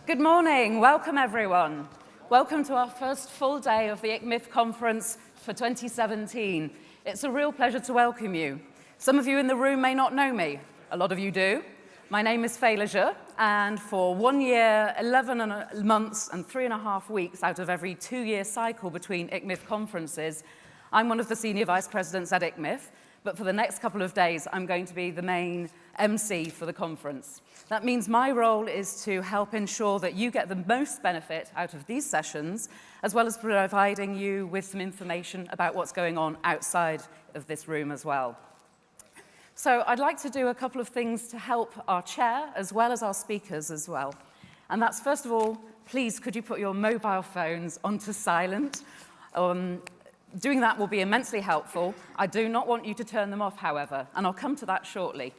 Good morning. Welcome, everyone. Welcome to our first full day of the ICMIF conference for 2017. It's a real pleasure to welcome you. Some of you in the room may not know me. A lot of you do. My name is Livelihoods, and for 1 year, 11 months, and 3.5 weeks out of every 2-year cycle between ICMIF conferences, I'm one of the senior vice presidents at ICMIF, but for the next couple of days, I'm going to be the main MC for the conference. That means my role is to help ensure that you get the most benefit out of these sessions, as well as providing you with some information about what's going on outside of this room as well. So I'd like to do a couple of things to help our chair, as well as our speakers as well. And that's, first of all, please could you put your mobile phones onto silent? Doing that will be immensely helpful. I do not want you to turn them off, however, and I'll come to that shortly.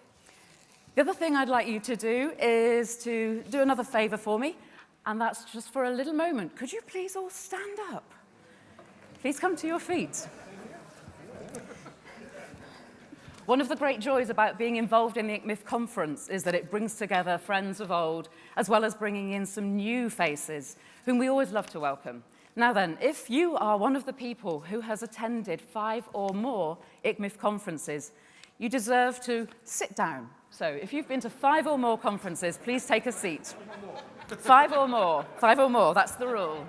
The other thing I'd like you to do is to do another favor for me, and that's just for a little moment. Could you please all stand up? Please come to your feet. One of the great joys about being involved in the ICMIF conference is that it brings together friends of old, as well as bringing in some new faces, whom we always love to welcome. Now then, if you are one of the people who has attended 5 or more ICMIF conferences, you deserve to sit down. So if you've been to 5 or more conferences, please take a seat. 5 or more, that's the rule.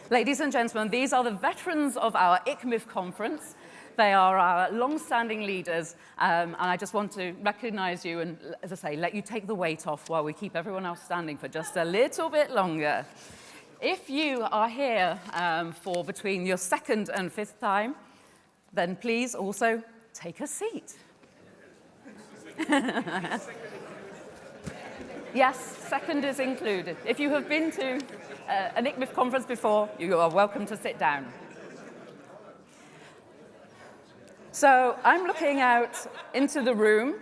Ladies and gentlemen, these are the veterans of our ICMIF conference. They are our long-standing leaders, and I just want to recognize you and, as I say, let you take the weight off while we keep everyone else standing for just a little bit longer. If you are here for between your 2nd and 5th time, then please also take a seat. Yes, 2nd is included. If you have been to an ICMIF conference before, you are welcome to sit down. So I'm looking out into the room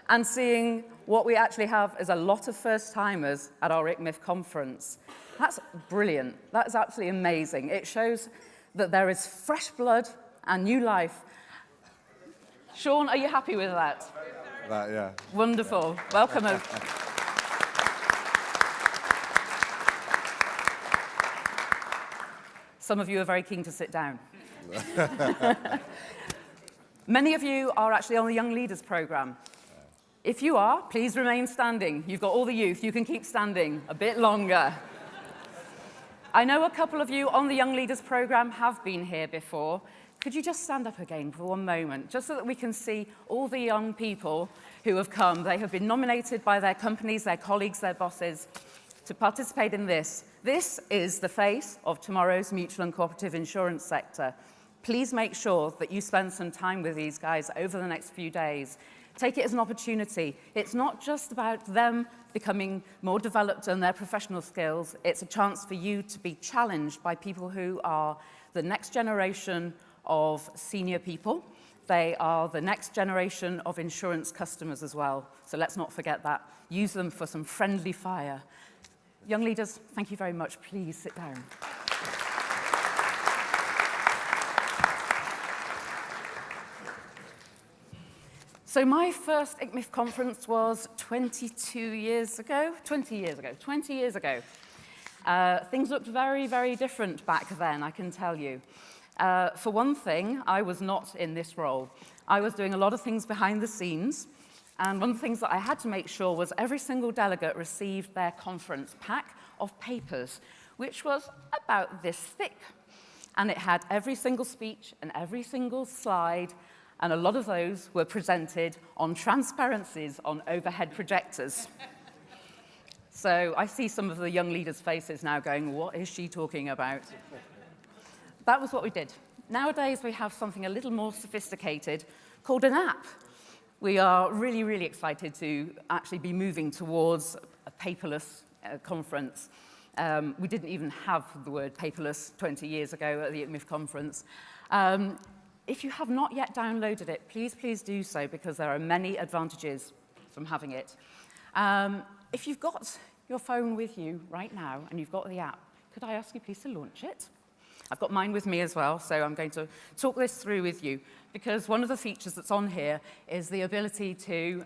and seeing what we actually have is a lot of first-timers at our ICMIF conference. That's brilliant. That is absolutely amazing. It shows that there is fresh blood and new life. Sean, are you happy with that? Yeah. Wonderful. Welcome. Some of you are very keen to sit down. Many of you are actually on the Young Leaders program. If you are, please remain standing. You've got all the youth. You can keep standing a bit longer. I know a couple of you on the Young Leaders program have been here before. Could you just stand up again for one moment, just so that we can see all the young people who have come. They have been nominated by their companies, their colleagues, their bosses to participate in this. This is the face of tomorrow's mutual and cooperative insurance sector. Please make sure that you spend some time with these guys over the next few days. Take it as an opportunity. It's not just about them becoming more developed in their professional skills. It's a chance for you to be challenged by people who are the next generation of senior people. They are the next generation of insurance customers as well. So let's not forget that. Use them for some friendly fire. Young leaders, thank you very much. Please sit down. So my first ICMIF conference was 20 years ago. Things looked very, very different back then, I can tell you. For one thing, I was not in this role. I was doing a lot of things behind the scenes, and one of the things that I had to make sure was every single delegate received their conference pack of papers, which was about this thick. And it had every single speech and every single slide, and a lot of those were presented on transparencies on overhead projectors. So I see some of the young leaders' faces now going, what is she talking about? That was what we did. Nowadays, we have something a little more sophisticated called an app. We are really, really excited to actually be moving towards a paperless conference. We didn't even have the word paperless 20 years ago at the ICMIF conference. If you have not yet downloaded it, please do so, because there are many advantages from having it. If you've got your phone with you right now and you've got the app, could I ask you please to launch it? I've got mine with me as well, so I'm going to talk this through with you, because one of the features that's on here is the ability to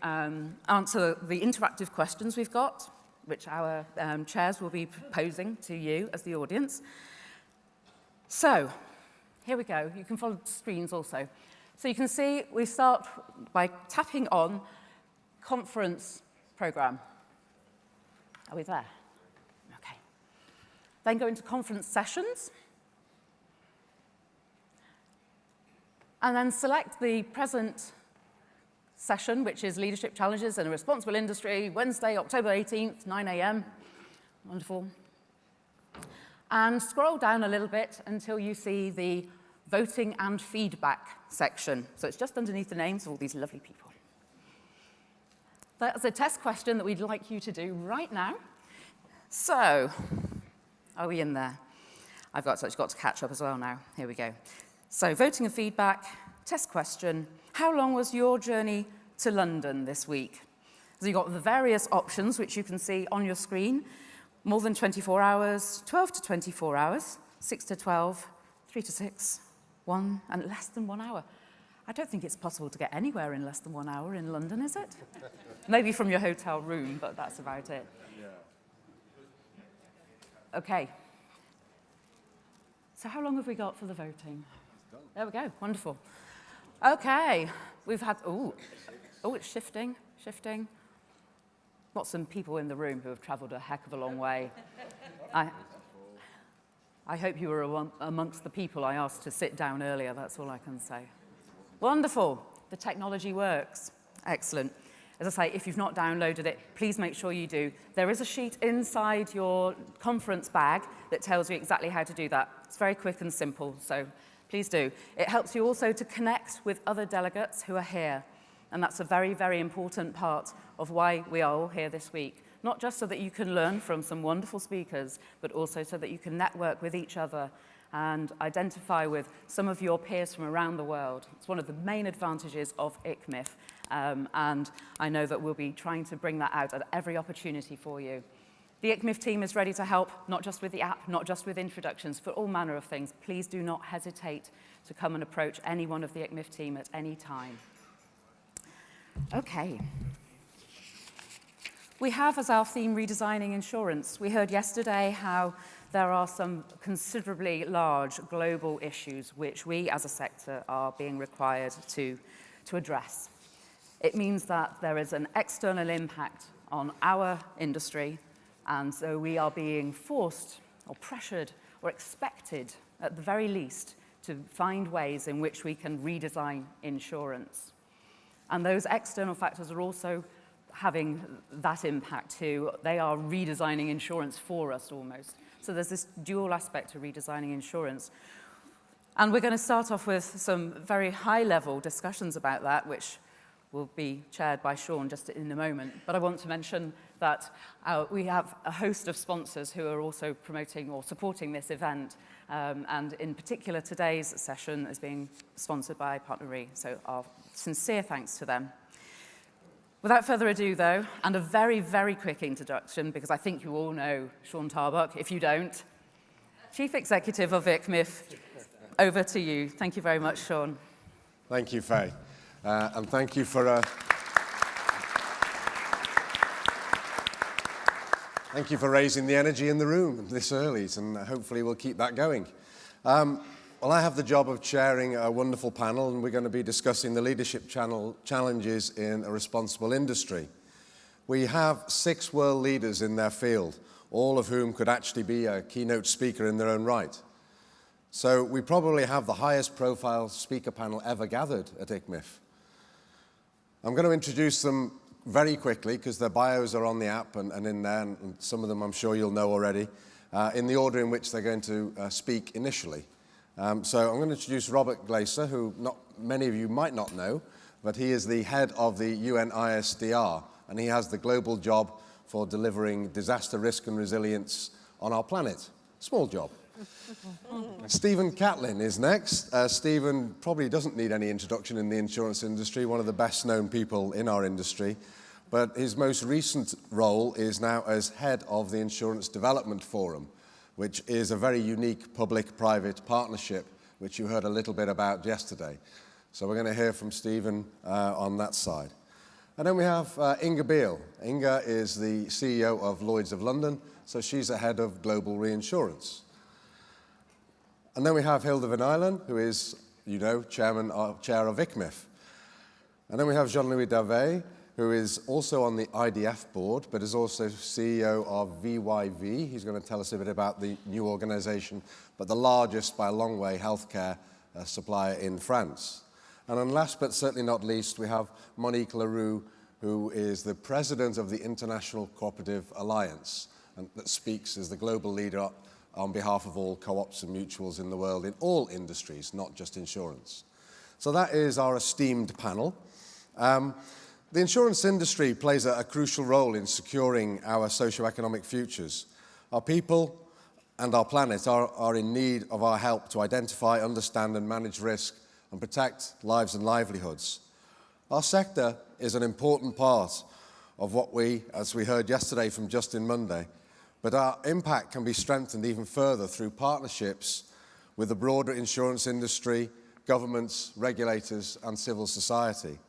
answer the interactive questions we've got, which our chairs will be posing to you as the audience. So, here we go. You can follow the screens also. So you can see we start by tapping on conference program. Are we there? Okay. Then go into conference sessions. And then select the present session, which is Leadership Challenges in a Responsible Industry, Wednesday, October 18th, 9 a.m. Wonderful. And scroll down a little bit until you see the voting and feedback section. So it's just underneath the names of all these lovely people. That's a test question that we'd like you to do right now. So, are we in there? I've got to catch up as well now. Here we go. So, voting and feedback, test question. How long was your journey to London this week? So you've got the various options, which you can see on your screen. More than 24 hours, 12 to 24 hours, 6 to 12, 3 to 6, 1, and less than 1 hour. I don't think it's possible to get anywhere in less than 1 hour in London, is it? Maybe from your hotel room, but that's about it. Yeah. Okay. So how long have we got for the voting? There we go, wonderful. Okay, we've had, it's shifting. Got some people in the room who have traveled a heck of a long way. I hope you were amongst the people I asked to sit down earlier, that's all I can say. Wonderful, the technology works. Excellent. As I say, if you've not downloaded it, please make sure you do. There is a sheet inside your conference bag that tells you exactly how to do that. It's very quick and simple, so please do. It helps you also to connect with other delegates who are here. And that's a very, very important part of why we are all here this week. Not just so that you can learn from some wonderful speakers, but also so that you can network with each other and identify with some of your peers from around the world. It's one of the main advantages of ICMIF, and I know that we'll be trying to bring that out at every opportunity for you. The ICMIF team is ready to help, not just with the app, not just with introductions, for all manner of things. Please do not hesitate to come and approach any one of the ICMIF team at any time. Okay. We have as our theme redesigning insurance. We heard yesterday how there are some considerably large global issues which we as a sector are being required to address. It means that there is an external impact on our industry, and so we are being forced or pressured or expected at the very least to find ways in which we can redesign insurance. And those external factors are also having that impact too. They are redesigning insurance for us almost. So there's this dual aspect to redesigning insurance. And we're going to start off with some very high-level discussions about that, which will be chaired by Sean just in a moment. But I want to mention that we have a host of sponsors who are also promoting or supporting this event. And in particular, today's session is being sponsored by Partner Re. So our sincere thanks to them. Without further ado, though, and a very, very quick introduction, because I think you all know Sean Tarbuck. If you don't, Chief Executive of ICMIF, over to you. Thank you very much, Sean. Thank you, Faye. And thank you for raising the energy in the room this early, and hopefully we'll keep that going. Well, I have the job of chairing a wonderful panel, and we're going to be discussing the leadership challenges in a responsible industry. We have 6 world leaders in their field, all of whom could actually be a keynote speaker in their own right. So we probably have the highest profile speaker panel ever gathered at ICMIF. I'm going to introduce them very quickly because their bios are on the app and in there, and some of them I'm sure you'll know already, in the order in which they're going to speak initially. So I'm going to introduce Robert Glaser, who many of you might not know, but he is the head of the UN ISDR, and he has the global job for delivering disaster risk and resilience on our planet. Small job. Stephen Catlin is next. Stephen probably doesn't need any introduction in the insurance industry, one of the best known people in our industry, but his most recent role is now as head of the Insurance Development Forum. which is a very unique public-private partnership, which you heard a little bit about yesterday. So we're going to hear from Stephen on that side. And then we have Inga Beale. Inga is the CEO of Lloyd's of London, so she's the head of global reinsurance. And then we have Hilde van Eilen, who is, you know, chair of ICMIF. And then we have Jean-Louis Davet, who is also on the IDF board, but is also CEO of VYV. He's going to tell us a bit about the new organization, but the largest, by a long way, healthcare supplier in France. And then last but certainly not least, we have Monique Leroux, who is the president of the International Cooperative Alliance, and that speaks as the global leader on behalf of all co-ops and mutuals in the world in all industries, not just insurance. So that is our esteemed panel. The insurance industry plays a crucial role in securing our socio-economic futures. Our people and our planet are in need of our help to identify, understand and manage risk and protect lives and livelihoods. Our sector is an important part of what we, as we heard yesterday from Justin Monday, but our impact can be strengthened even further through partnerships with the broader insurance industry, governments, regulators, and civil society.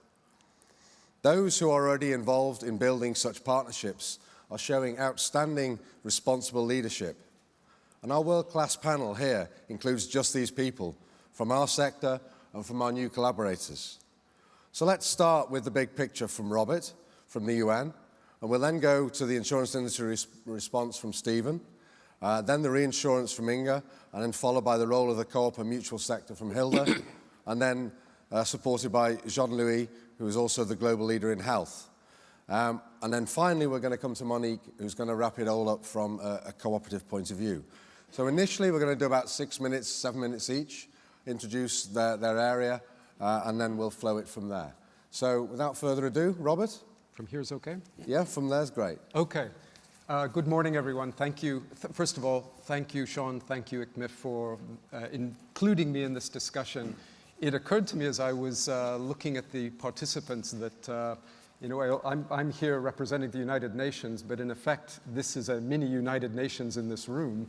Those who are already involved in building such partnerships are showing outstanding responsible leadership. And our world-class panel here includes just these people from our sector and from our new collaborators. So let's start with the big picture from Robert, from the UN, and we'll then go to the insurance industry response from Stephen, then the reinsurance from Inga, and then followed by the role of the co-op and mutual sector from Hilde, and then supported by Jean-Louis, who is also the global leader in health. And then finally, we're going to come to Monique, who's going to wrap it all up from a cooperative point of view. So initially, we're going to do about 6 minutes, 7 minutes each, introduce their area, and then we'll flow it from there. So without further ado, Robert? From here is okay? Yeah, from there's great. Okay. Good morning, everyone. Thank you. First of all, thank you, Sean. Thank you, ICMIF, for including me in this discussion. It occurred to me as I was looking at the participants that, you know, I'm here representing the United Nations, but in effect, this is a mini United Nations in this room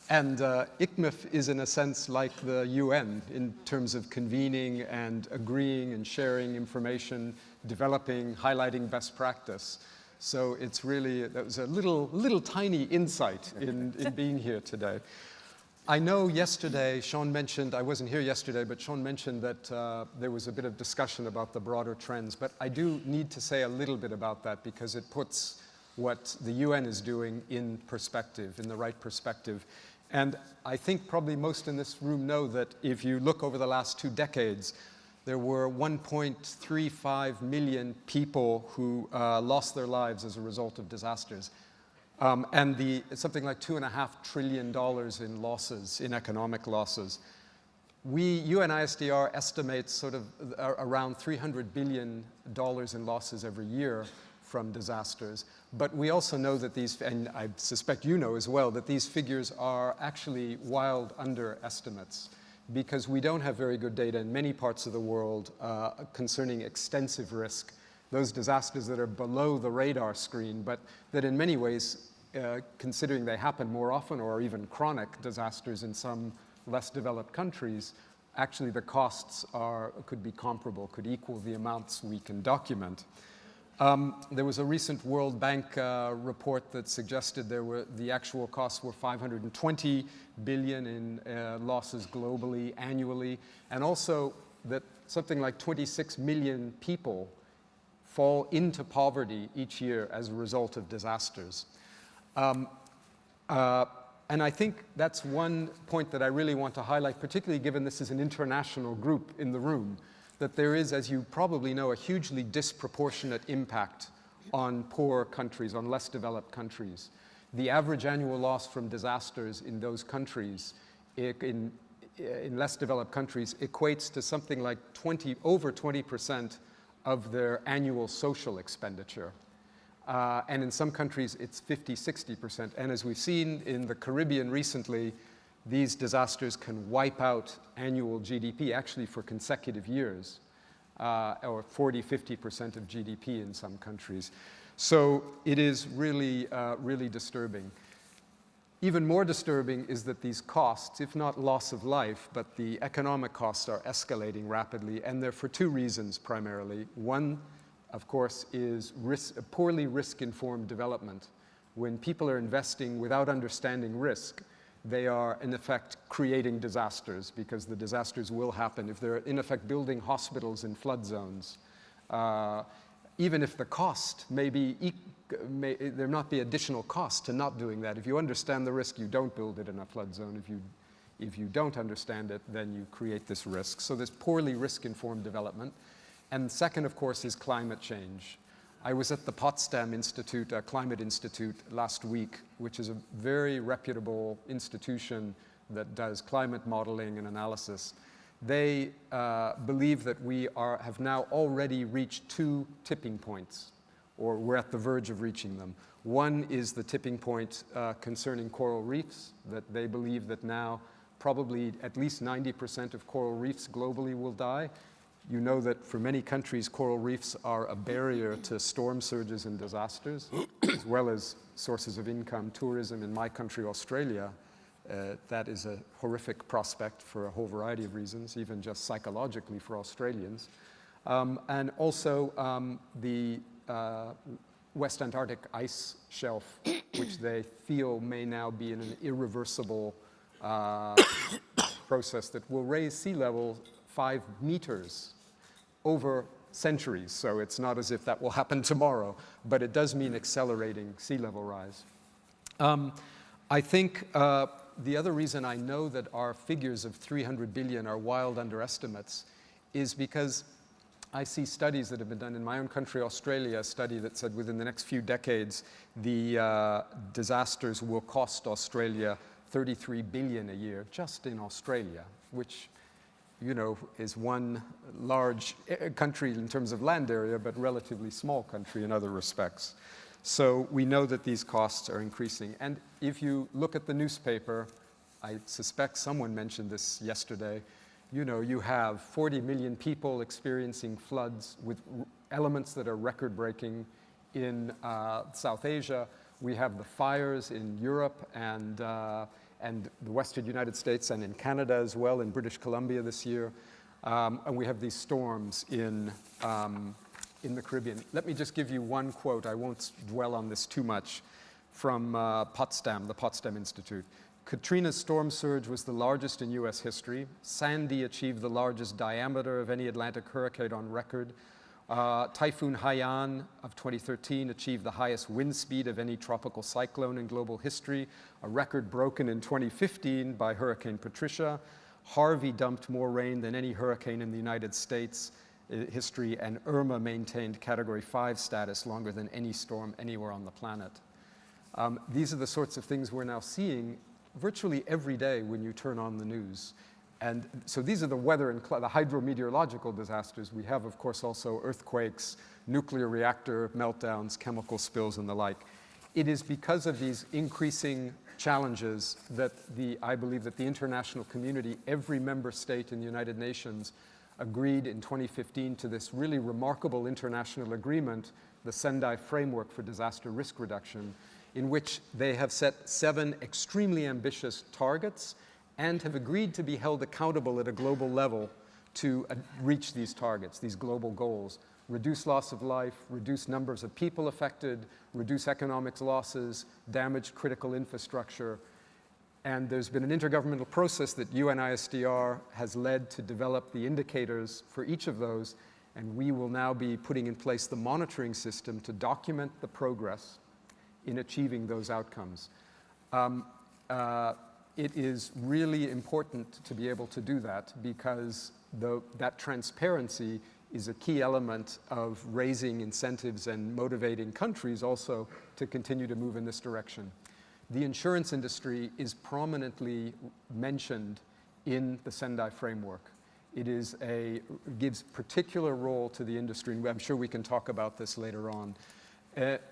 and ICMIF is in a sense like the UN in terms of convening and agreeing and sharing information, developing, highlighting best practice. So it's really, that was a little tiny insight in being here today. I know yesterday, Sean mentioned, I wasn't here yesterday, but Sean mentioned that there was a bit of discussion about the broader trends, but I do need to say a little bit about that because it puts what the UN is doing in perspective, in the right perspective. And I think probably most in this room know that if you look over the last 2 decades, there were 1.35 million people who lost their lives as a result of disasters. And something like $2.5 trillion in losses, in economic losses. UNISDR estimates sort of around $300 billion in losses every year from disasters. But we also know that these, and I suspect you know as well, that these figures are actually wild underestimates because we don't have very good data in many parts of the world concerning extensive risk, those disasters that are below the radar screen, but that in many ways, considering they happen more often or even chronic disasters in some less developed countries, actually the costs could be comparable, could equal the amounts we can document. There was a recent World Bank report that suggested the actual costs were $520 billion in losses globally, annually, and also that something like 26 million people fall into poverty each year as a result of disasters. And I think that's one point that I really want to highlight, particularly given this is an international group in the room, that there is, as you probably know, a hugely disproportionate impact on poor countries, on less developed countries. The average annual loss from disasters in those countries, in less developed countries, equates to something like over 20% of their annual social expenditure. And in some countries, it's 50, 60%. And as we've seen in the Caribbean recently, these disasters can wipe out annual GDP, actually for consecutive years, or 40, 50% of GDP in some countries. So it is really, really disturbing. Even more disturbing is that these costs, if not loss of life, but the economic costs are escalating rapidly, and they're for two reasons primarily. One, of course, is poorly risk-informed development. When people are investing without understanding risk, they are, in effect, creating disasters, because the disasters will happen. If they're, in effect, building hospitals in flood zones, even if the cost may there not be additional cost to not doing that. If you understand the risk, you don't build it in a flood zone. If you don't understand it, then you create this risk. So there's poorly risk-informed development. And second, of course, is climate change. I was at the Potsdam Institute, Climate Institute, last week, which is a very reputable institution that does climate modeling and analysis. They believe that we have now already reached two tipping points, or we're at the verge of reaching them. One is the tipping point concerning coral reefs, that they believe that now probably at least 90% of coral reefs globally will die. You know that for many countries, coral reefs are a barrier to storm surges and disasters, as well as sources of income, tourism. In my country, Australia, that is a horrific prospect for a whole variety of reasons, even just psychologically for Australians. And also the West Antarctic ice shelf, which they feel may now be in an irreversible process that will raise sea level 5 meters over centuries. So it's not as if that will happen tomorrow, but it does mean accelerating sea level rise. I think the other reason I know that our figures of 300 billion are wild underestimates is because I see studies that have been done in my own country, Australia, a study that said within the next few decades, the disasters will cost Australia 33 billion a year, just in Australia, which, you know, is one large country in terms of land area, but relatively small country in other respects. So we know that these costs are increasing. And if you look at the newspaper, I suspect someone mentioned this yesterday, you know, you have 40 million people experiencing floods with elements that are record-breaking in South Asia. We have the fires in Europe and the Western United States and in Canada as well, in British Columbia this year. And we have these storms in the Caribbean. Let me just give you one quote. I won't dwell on this too much, from Potsdam, the Potsdam Institute. Katrina's storm surge was the largest in U.S. history. Sandy achieved the largest diameter of any Atlantic hurricane on record. Typhoon Haiyan of 2013 achieved the highest wind speed of any tropical cyclone in global history, a record broken in 2015 by Hurricane Patricia. Harvey dumped more rain than any hurricane in the United States history, and Irma maintained Category 5 status longer than any storm anywhere on the planet. These are the sorts of things we're now seeing virtually every day when you turn on the news. And so these are the weather and the hydrometeorological disasters. We have, of course, also earthquakes, nuclear reactor meltdowns, chemical spills, and the like. It is because of these increasing challenges that I believe that the international community, every member state in the United Nations, agreed in 2015 to this really remarkable international agreement, the Sendai Framework for Disaster Risk Reduction, in which they have set 7 extremely ambitious targets and have agreed to be held accountable at a global level to reach these targets, these global goals. Reduce loss of life, reduce numbers of people affected, reduce economic losses, damage critical infrastructure. And there's been an intergovernmental process that UNISDR has led to develop the indicators for each of those, and we will now be putting in place the monitoring system to document the progress in achieving those outcomes. It is really important to be able to do that because that transparency is a key element of raising incentives and motivating countries also to continue to move in this direction. The insurance industry is prominently mentioned in the Sendai Framework. It gives particular role to the industry, and I'm sure we can talk about this later on.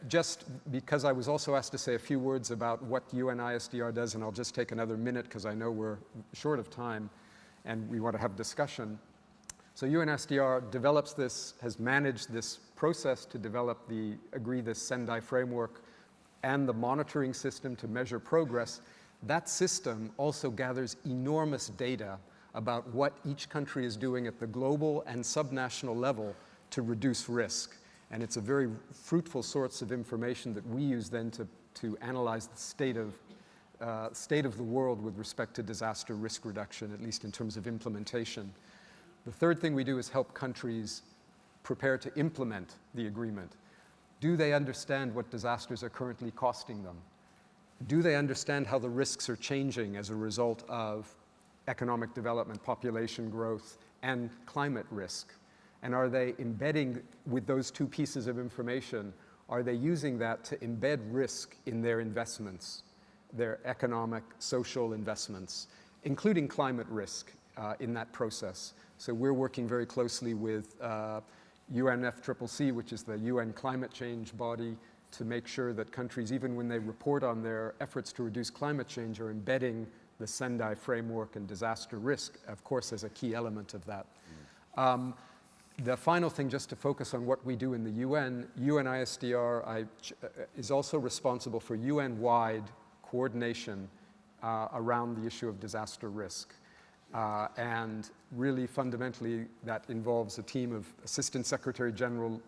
Just because I was also asked to say a few words about what UNISDR does, and I'll just take another minute because I know we're short of time and we want to have discussion. So UNISDR develops this, has managed this process to agree this Sendai Framework and the monitoring system to measure progress, that system also gathers enormous data about what each country is doing at the global and subnational level to reduce risk. And it's a very fruitful source of information that we use then to analyze the state of the world with respect to disaster risk reduction, at least in terms of implementation. The third thing we do is help countries prepare to implement the agreement. Do they understand what disasters are currently costing them? Do they understand how the risks are changing as a result of economic development, population growth, and climate risk? And are they embedding, with those two pieces of information, are they using that to embed risk in their investments, their economic, social investments, including climate risk in that process? So we're working very closely with UNFCCC, which is the UN climate change body, to make sure that countries, even when they report on their efforts to reduce climate change, are embedding the Sendai framework and disaster risk, of course, as a key element of that. The final thing, just to focus on what we do in the UN, UNISDR is also responsible for UN-wide coordination around the issue of disaster risk. And really fundamentally, that involves a team of Assistant Secretary General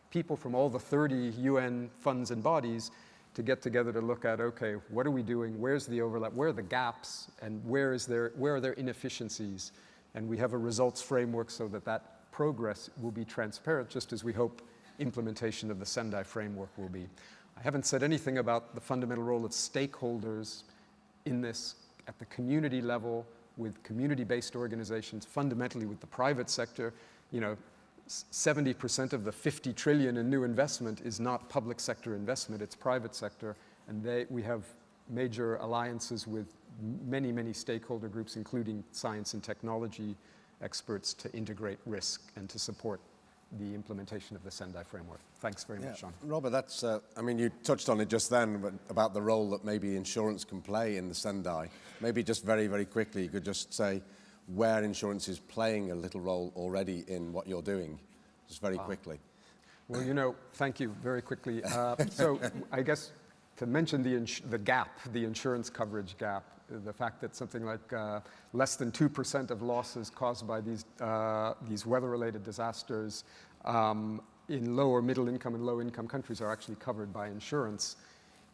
people from all the 30 UN funds and bodies to get together to look at, okay, what are we doing? Where's the overlap? Where are the gaps? And where are there inefficiencies? And we have a results framework so that progress will be transparent, just as we hope implementation of the Sendai framework will be. I haven't said anything about the fundamental role of stakeholders in this at the community level, with community-based organizations, fundamentally with the private sector. 70% of the 50 trillion in new investment is not public sector investment, it's private sector. And we have major alliances with many, many stakeholder groups, including science and technology experts, to integrate risk and to support the implementation of the Sendai framework. Thanks very much, Sean. Robert, that's, you touched on it just then, but about the role that maybe insurance can play in the Sendai. Maybe just very, very quickly, you could just say where insurance is playing a little role already in what you're doing, just very quickly. Well, thank you, very quickly. So I guess to mention the gap, the insurance coverage gap, the fact that something like less than 2% of losses caused by these weather-related disasters in lower middle income and low income countries are actually covered by insurance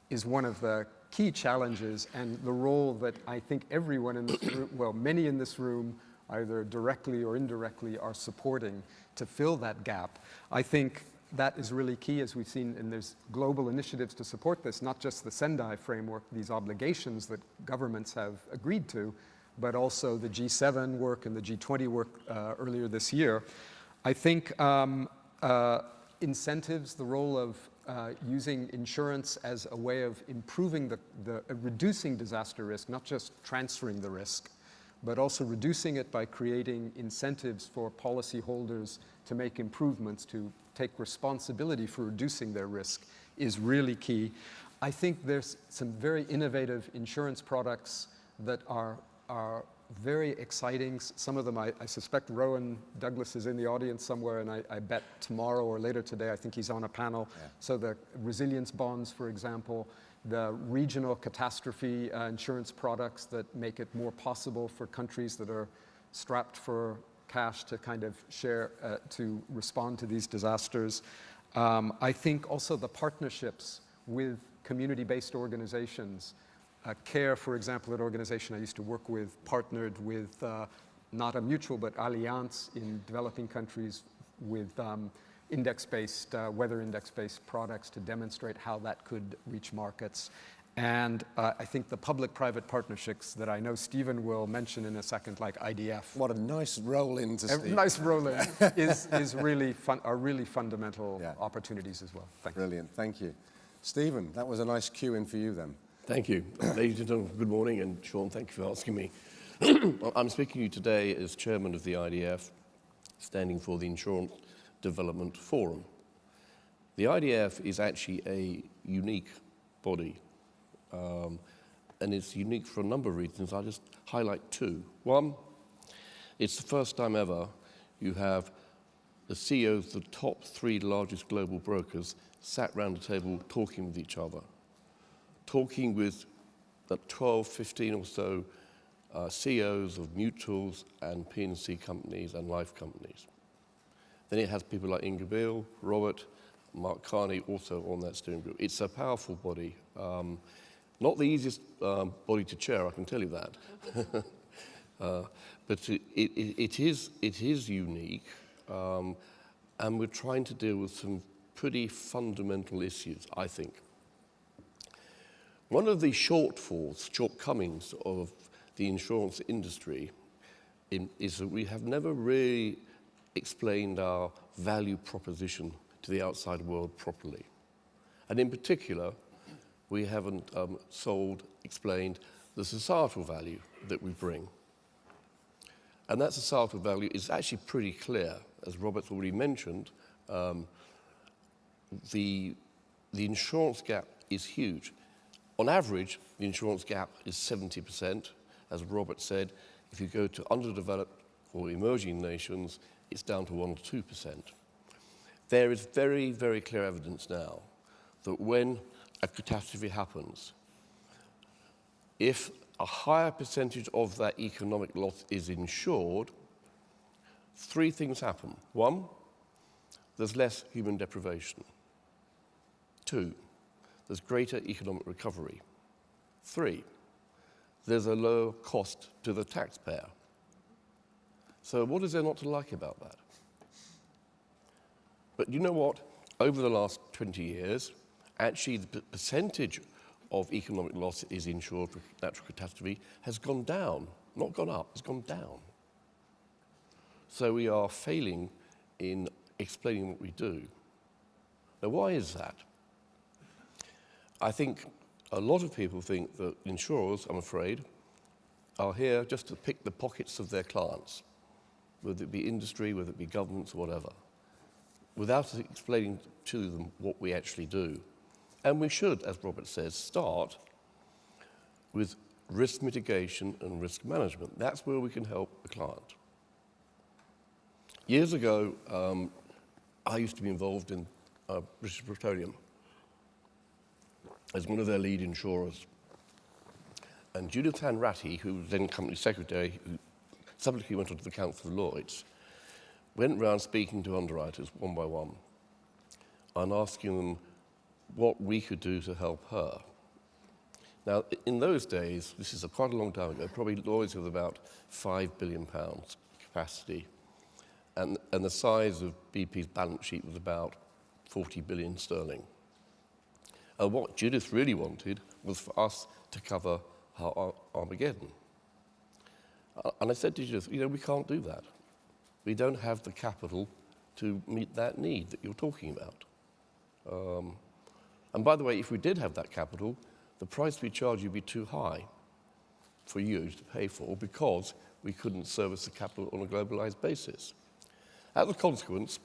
is one of the key challenges, and the role that I think everyone in this room, well, many in this room, either directly or indirectly, are supporting to fill that gap. I think that is really key, as we've seen, and there's global initiatives to support this, not just the Sendai framework, these obligations that governments have agreed to, but also the G7 work and the G20 work earlier this year. I think incentives, the role of using insurance as a way of improving reducing disaster risk, not just transferring the risk, but also reducing it by creating incentives for policyholders to make improvements, to take responsibility for reducing their risk, is really key. I think there's some very innovative insurance products that are very exciting. Some of them, I suspect Rowan Douglas is in the audience somewhere, and I bet tomorrow or later today, I think he's on a panel. Yeah. So the resilience bonds, for example, the regional catastrophe insurance products that make it more possible for countries that are strapped for cash to kind of share, to respond to these disasters. I think also the partnerships with community-based organizations. CARE, for example, an organization I used to work with, partnered with not a mutual, but Allianz in developing countries with index-based, weather index-based products to demonstrate how that could reach markets. And I think the public-private partnerships that I know Stephen will mention in a second, like IDF. What a nice roll into Steve. Nice roll in is really are really fundamental opportunities as well. Thanks. Brilliant, thank you. Stephen, that was a nice cue in for you then. Thank you. Ladies and gentlemen, good morning, and Sean, thank you for asking me. I'm speaking to you today as chairman of the IDF, standing for the Insurance Development Forum. The IDF is actually a unique body, and it's unique for a number of reasons. I'll just highlight two. One, it's the first time ever you have the CEOs of the top 3 largest global brokers sat round a table talking with each other. talking with 12, 15 or so CEOs of mutuals and P&C companies and life companies. Then it has people like Inga Beale, Robert, Mark Carney also on that steering group. It's a powerful body. Not the easiest body to chair, I can tell you that. But it is unique, and we're trying to deal with some pretty fundamental issues, I think. One of the shortcomings of the insurance industry is that we have never really explained our value proposition to the outside world properly. And in particular, we haven't explained the societal value that we bring. And that societal value is actually pretty clear. As Robert's already mentioned, the insurance gap is huge. On average, the insurance gap is 70%. As Robert said, if you go to underdeveloped or emerging nations, it's down to 1 or 2%. There is very, very clear evidence now that when a catastrophe happens, if a higher percentage of that economic loss is insured, 3 things happen. 1, there's less human deprivation. 2, there's greater economic recovery. 3, there's a lower cost to the taxpayer. So what is there not to like about that? But you know what? Over the last 20 years, actually the percentage of economic loss is insured for natural catastrophe has gone down, not gone up, it's gone down. So we are failing in explaining what we do. Now, why is that? I think a lot of people think that insurers, I'm afraid, are here just to pick the pockets of their clients, whether it be industry, whether it be governments, or whatever, without explaining to them what we actually do. And we should, as Robert says, start with risk mitigation and risk management. That's where we can help the client. Years ago, I used to be involved in British Petroleum as one of their lead insurers. And Judith Ann Ratty, who was then company secretary, who subsequently went on to the Council of Lloyds, went round speaking to underwriters one by one and asking them what we could do to help her. Now, in those days, this is quite a long time ago, probably Lloyds was about £5 billion capacity, and the size of BP's balance sheet was about 40 billion sterling. And what Judith really wanted was for us to cover her Armageddon. And I said to Judith, we can't do that. We don't have the capital to meet that need that you're talking about. And by the way, if we did have that capital, the price we charge you would be too high for you to pay for because we couldn't service the capital on a globalized basis. As a consequence,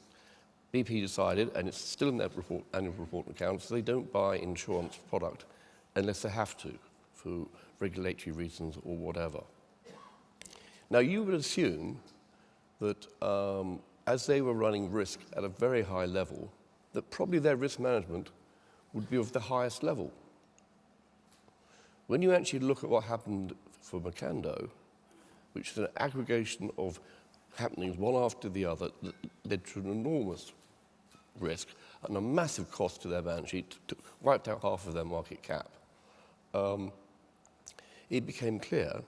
BP decided, and it's still in their annual report and accounts, they don't buy insurance product unless they have to for regulatory reasons or whatever. Now, you would assume that as they were running risk at a very high level, that probably their risk management would be of the highest level. When you actually look at what happened for Macondo, which is an aggregation of happenings one after the other that led to an enormous risk and a massive cost to their balance sheet, wiped out half of their market cap, it became clear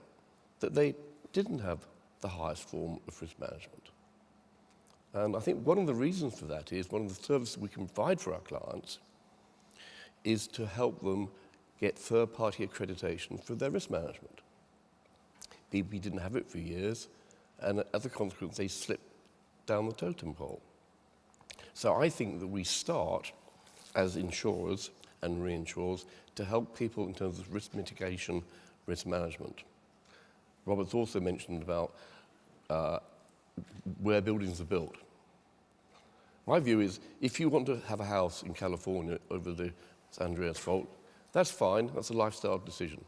that they didn't have the highest form of risk management. And I think one of the reasons for that is one of the services we can provide for our clients is to help them get third-party accreditation for their risk management. BP didn't have it for years, and as a consequence, they slipped down the totem pole. So I think that we start as insurers and reinsurers to help people in terms of risk mitigation, risk management. Robert's also mentioned about where buildings are built. My view is, if you want to have a house in California over the San Andreas Fault, that's fine, that's a lifestyle decision.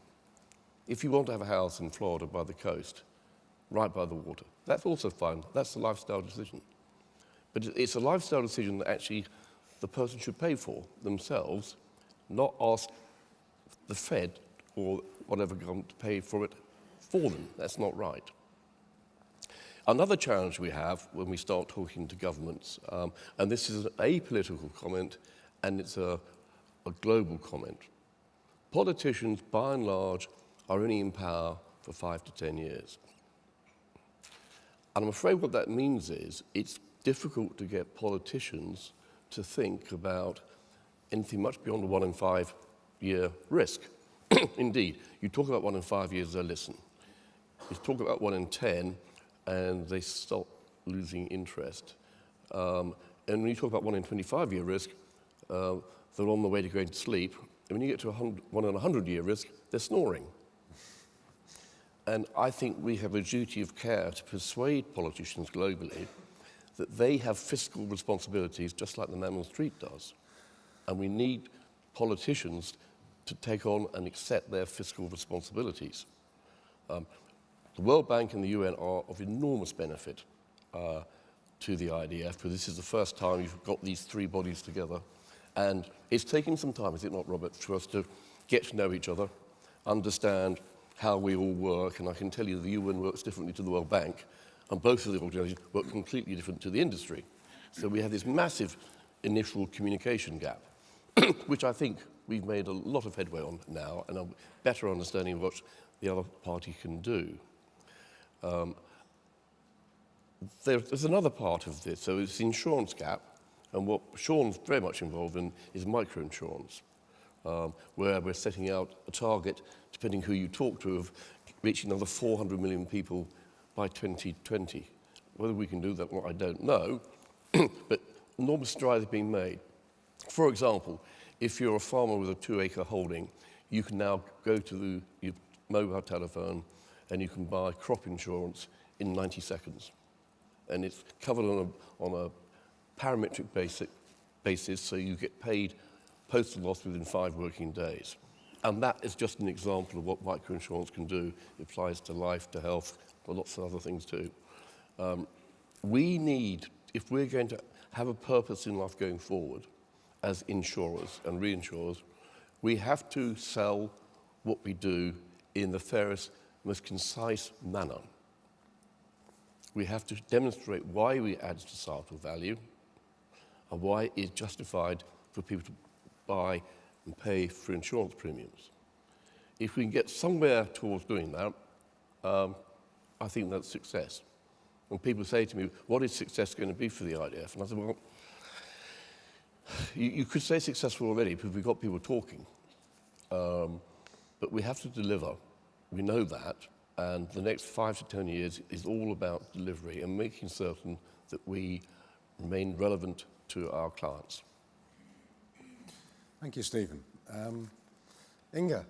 If you want to have a house in Florida by the coast, right by the water, that's also fine, that's a lifestyle decision. But it's a lifestyle decision that actually the person should pay for themselves, not ask the Fed or whatever government to pay for it for them. That's not right. Another challenge we have when we start talking to governments, and this is an apolitical comment and it's a global comment. Politicians, by and large, are only in power for 5 to 10 years. And I'm afraid what that means is it's difficult to get politicians to think about anything much beyond a 1 in 5 year risk. Indeed, you talk about 1 in 5 years, they listen. You talk about 1 in 10, and they stop losing interest. And when you talk about 1 in 25-year risk, they're on the way to going to sleep. And when you get to 1 in 100-year risk, they're snoring. And I think we have a duty of care to persuade politicians globally that they have fiscal responsibilities just like the man on the street does. And we need politicians to take on and accept their fiscal responsibilities. The World Bank and the UN are of enormous benefit to the IDF, because this is the first time you've got these three bodies together. And it's taken some time, is it not, Robert, for us to get to know each other, understand how we all work, and I can tell you the UN works differently to the World Bank, and both of the organizations work completely different to the industry. So we have this massive initial communication gap, which I think we've made a lot of headway on now, and a better understanding of what the other party can do. There's another part of this, so it's the insurance gap, and what Sean's very much involved in is microinsurance, where we're setting out a target, depending who you talk to, of reaching another 400 million people by 2020. Whether we can do that or not, I don't know, but enormous strides are being made. For example, if you're a farmer with a 2-acre holding, you can now go to your mobile telephone and you can buy crop insurance in 90 seconds. And it's covered on a parametric basis, so you get paid postal loss within 5 working days. And that is just an example of what microinsurance can do. It applies to life, to health, to lots of other things too. We need, if we're going to have a purpose in life going forward as insurers and reinsurers, we have to sell what we do in the fairest, most concise manner. We have to demonstrate why we add societal value and why it's justified for people to buy and pay for insurance premiums. If we can get somewhere towards doing that, I think that's success. When people say to me, what is success going to be for the IDF? And I said, well, you could say successful already because we've got people talking. But we have to deliver. We know that. And the next 5 to 10 years is all about delivery and making certain that we remain relevant to our clients. Thank you, Stephen. Inga,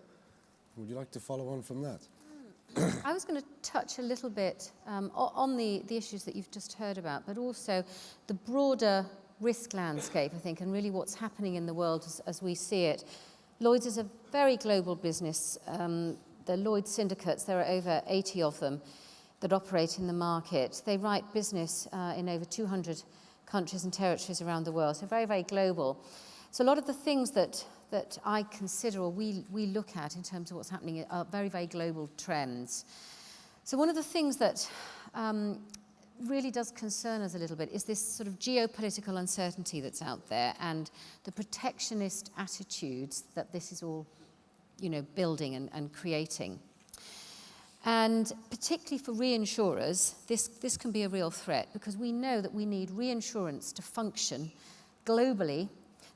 would you like to follow on from that? I was going to touch a little bit on the issues that you've just heard about, but also the broader risk landscape, I think, and really what's happening in the world as we see it. Lloyd's is a very global business. The Lloyd's syndicates, there are over 80 of them that operate in the market. They write business in over 200 countries and territories around the world, so very, very global. So a lot of the things that I consider or we look at in terms of what's happening are very, very global trends. So one of the things that really does concern us a little bit is this sort of geopolitical uncertainty that's out there and the protectionist attitudes that this is all, building and creating. And particularly for reinsurers, this can be a real threat because we know that we need reinsurance to function globally,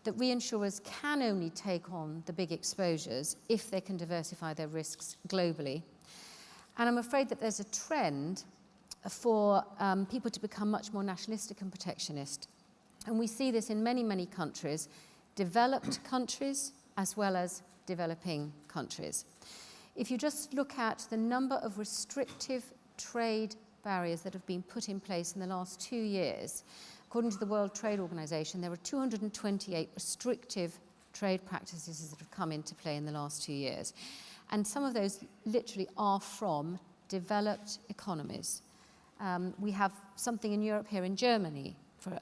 that reinsurers can only take on the big exposures if they can diversify their risks globally. And I'm afraid that there's a trend for people to become much more nationalistic and protectionist. And we see this in many, many countries, developed countries as well as developing countries. If you just look at the number of restrictive trade barriers that have been put in place in the last 2 years, according to the World Trade Organization, there are 228 restrictive trade practices that have come into play in the last 2 years. And some of those literally are from developed economies. We have something in Europe here in Germany, for,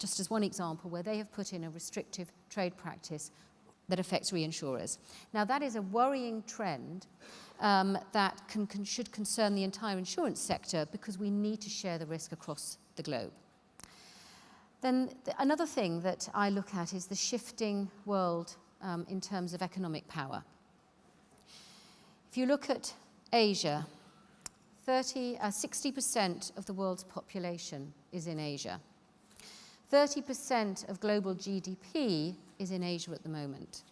just as one example, where they have put in a restrictive trade practice that affects reinsurers. Now, that is a worrying trend that should concern the entire insurance sector because we need to share the risk across the globe. Then another thing that I look at is the shifting world in terms of economic power. If you look at Asia, 60% of the world's population is in Asia. 30% of global GDP is in Asia at the moment.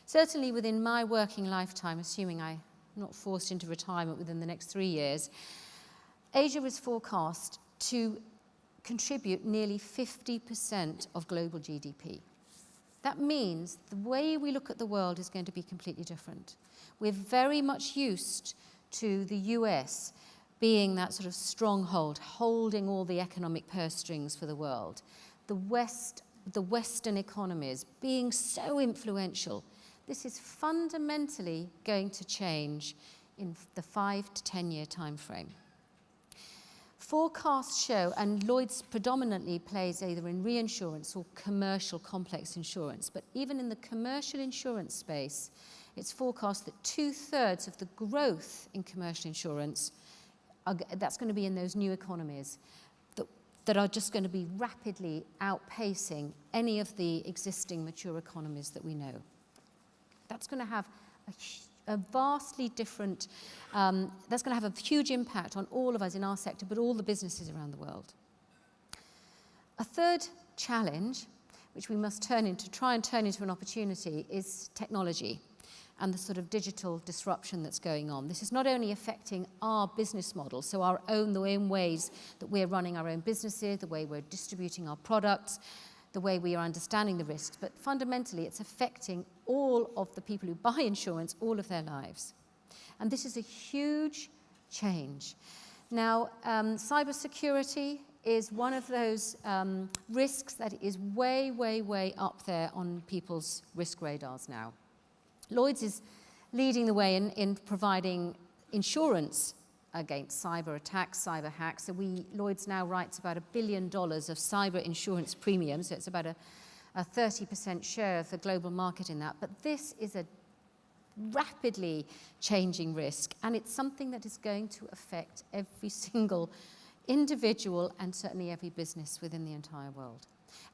Certainly within my working lifetime, assuming I'm not forced into retirement within the next 3 years, Asia is forecast to contribute nearly 50% of global GDP. That means the way we look at the world is going to be completely different. We're very much used to the US being that sort of stronghold, holding all the economic purse strings for the world. The Western economies being so influential. This is fundamentally going to change in the 5 to 10 year time frame. Forecasts show, and Lloyd's predominantly plays either in reinsurance or commercial complex insurance, but even in the commercial insurance space, it's forecast that 2/3 of the growth in commercial insurance, that's going to be in those new economies that are just going to be rapidly outpacing any of the existing mature economies that we know. That's going to have a vastly different, that's going to have a huge impact on all of us in our sector, but all the businesses around the world. A third challenge, which we must try and turn into an opportunity, is technology and the sort of digital disruption that's going on. This is not only affecting our business model, so the own ways that we're running our own businesses, the way we're distributing our products, the way we are understanding the risks, but fundamentally it's affecting all of the people who buy insurance all of their lives. And this is a huge change. Now, cybersecurity is one of those risks that is way, way, way up there on people's risk radars now. Lloyd's is leading the way in providing insurance against cyber attacks, cyber hacks. So Lloyd's now writes about $1 billion of cyber insurance premiums, so it's about a 30% share of the global market in that. But this is a rapidly changing risk, and it's something that is going to affect every single individual and certainly every business within the entire world.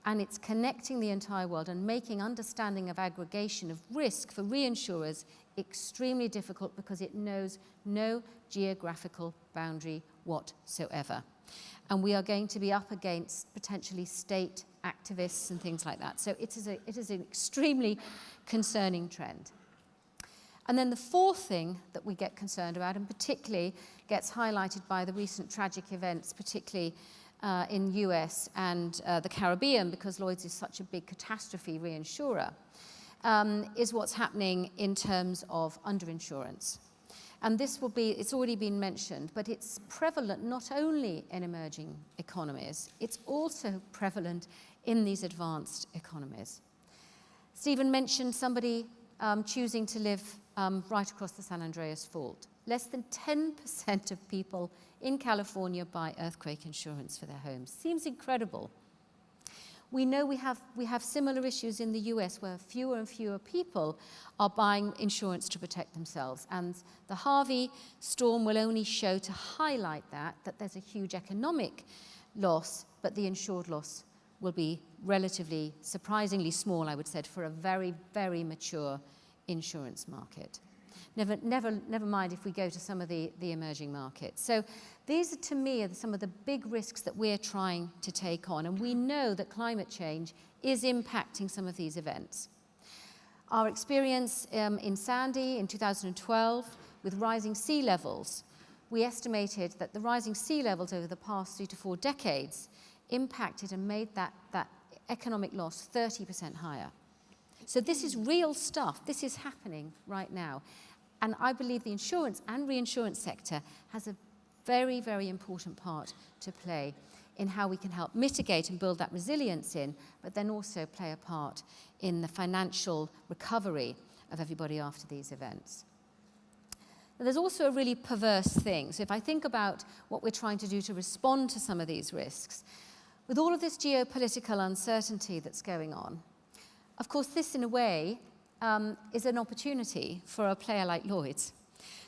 And it's connecting the entire world and making understanding of aggregation of risk for reinsurers extremely difficult because it knows no geographical boundary whatsoever. And we are going to be up against potentially state activists and things like that. So it is an extremely concerning trend. And then the fourth thing that we get concerned about, and particularly gets highlighted by the recent tragic events, particularly in US and the Caribbean, because Lloyd's is such a big catastrophe reinsurer, is what's happening in terms of underinsurance. And it's already been mentioned, but it's prevalent not only in emerging economies, it's also prevalent in these advanced economies. Stephen mentioned somebody choosing to live right across the San Andreas Fault. Less than 10% of people in California buy earthquake insurance for their homes. Seems incredible. We know we have similar issues in the US where fewer and fewer people are buying insurance to protect themselves. And the Harvey storm will only show to highlight that there's a huge economic loss, but the insured loss will be relatively, surprisingly small, I would say, for a very, very mature insurance market. Never mind if we go to some of the emerging markets. So these, to me, are some of the big risks that we're trying to take on. And we know that climate change is impacting some of these events. Our experience in Sandy in 2012 with rising sea levels, we estimated that the rising sea levels over the past 3 to 4 decades impacted and made that economic loss 30% higher. So this is real stuff. This is happening right now. And I believe the insurance and reinsurance sector has a very, very important part to play in how we can help mitigate and build that resilience in, but then also play a part in the financial recovery of everybody after these events. But there's also a really perverse thing. So if I think about what we're trying to do to respond to some of these risks, with all of this geopolitical uncertainty that's going on, Of course, this in a way is an opportunity for a player like Lloyd's.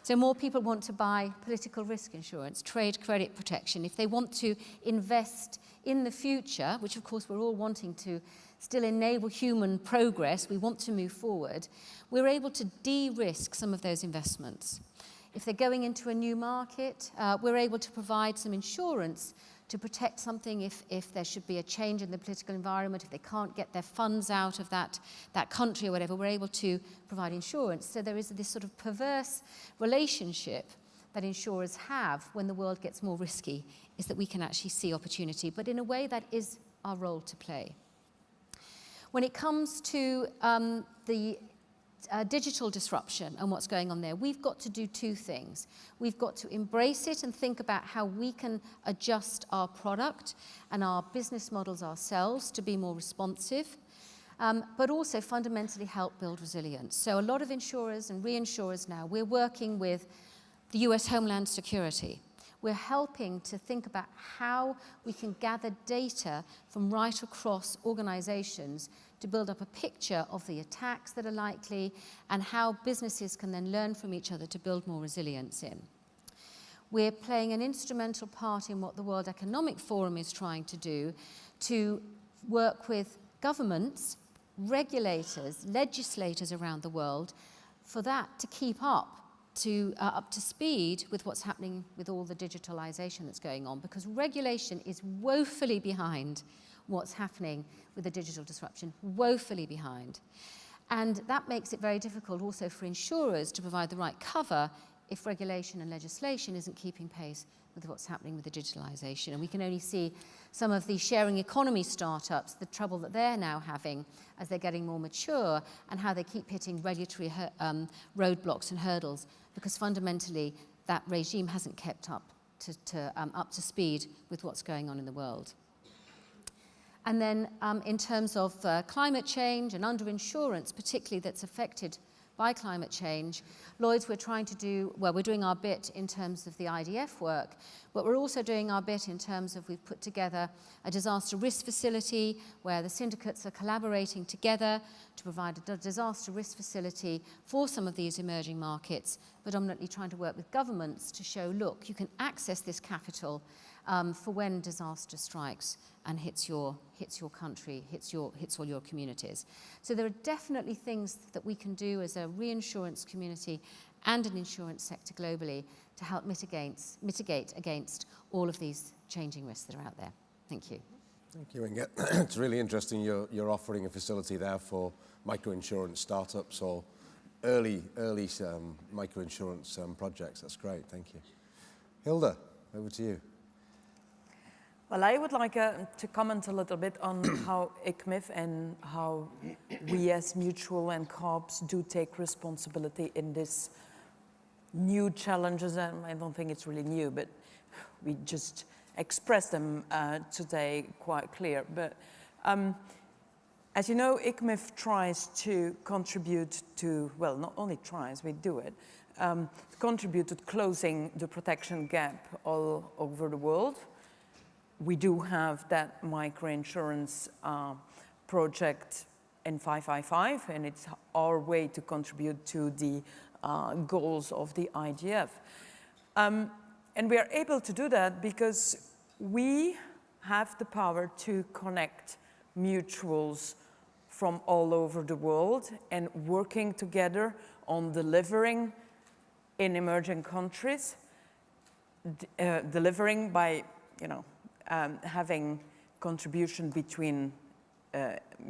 So more people want to buy political risk insurance, trade credit protection. If they want to invest in the future, which of course we're all wanting to still enable human progress, we want to move forward, we're able to de-risk some of those investments. If they're going into a new market, we're able to provide some insurance to protect something if there should be a change in the political environment, if they can't get their funds out of that country or whatever, we're able to provide insurance. So there is this sort of perverse relationship that insurers have when the world gets more risky, is that we can actually see opportunity, but in a way that is our role to play. When it comes to the digital disruption and what's going on there, we've got to do two things. We've got to embrace it and think about how we can adjust our product and our business models ourselves to be more responsive, but also fundamentally help build resilience. So a lot of insurers and reinsurers now, we're working with the US Homeland Security. We're helping to think about how we can gather data from right across organizations to build up a picture of the attacks that are likely and how businesses can then learn from each other to build more resilience in. We're playing an instrumental part in what the World Economic Forum is trying to do, to work with governments, regulators, legislators around the world for that to keep up to speed with what's happening with all the digitalization that's going on, because regulation is woefully behind what's happening with the digital disruption, woefully behind. And that makes it very difficult also for insurers to provide the right cover if regulation and legislation isn't keeping pace with what's happening with the digitalization. And we can only see some of the sharing economy startups, the trouble that they're now having as they're getting more mature, and how they keep hitting regulatory roadblocks and hurdles, because fundamentally that regime hasn't kept up to speed with what's going on in the world. And then in terms of climate change and underinsurance, particularly that's affected by climate change, Lloyd's, we're doing our bit in terms of the IDF work, but we're also doing our bit in terms of we've put together a disaster risk facility where the syndicates are collaborating together to provide a disaster risk facility for some of these emerging markets, predominantly trying to work with governments to show, look, you can access this capital for when disaster strikes and hits your country, hits all your communities. So there are definitely things that we can do as a reinsurance community and an insurance sector globally to help mitigate against all of these changing risks that are out there. Thank you. Thank you, Inge. It's really interesting you're offering a facility there for microinsurance startups or early microinsurance projects. That's great, thank you. Hilda, over to you. Well, I would like to comment a little bit on how ICMIF and how we as Mutual and COPS do take responsibility in this new challenges. And I don't think it's really new, but we just expressed them today quite clear. But as you know, ICMIF tries to contribute to, well, not only tries, we do it, contribute to closing the protection gap all over the world. We do have that microinsurance project in 555, and it's our way to contribute to the goals of the IDF. And we are able to do that because we have the power to connect mutuals from all over the world and working together on delivering in emerging countries, delivering by, having contribution between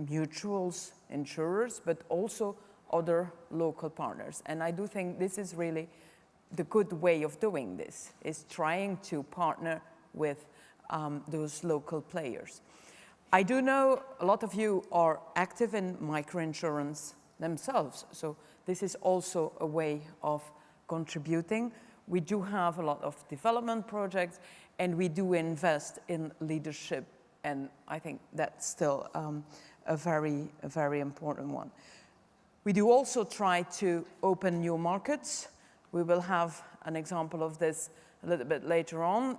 mutuals, insurers, but also other local partners. And I do think this is really the good way of doing this, is trying to partner with those local players. I do know a lot of you are active in microinsurance themselves, so this is also a way of contributing. We do have a lot of development projects, and we do invest in leadership, and I think that's still a very important one. We do also try to open new markets. We will have an example of this a little bit later on,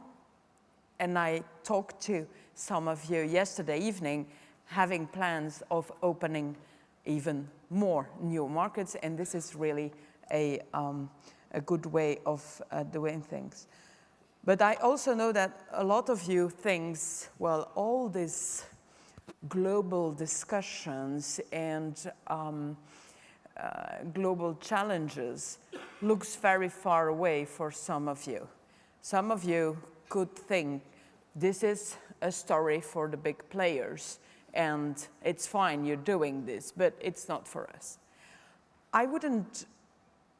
and I talked to some of you yesterday evening having plans of opening even more new markets, and this is really a good way of doing things. But I also know that a lot of you think, well, all these global discussions and global challenges looks very far away for some of you. Some of you could think this is a story for the big players and it's fine, you're doing this, but it's not for us. I wouldn't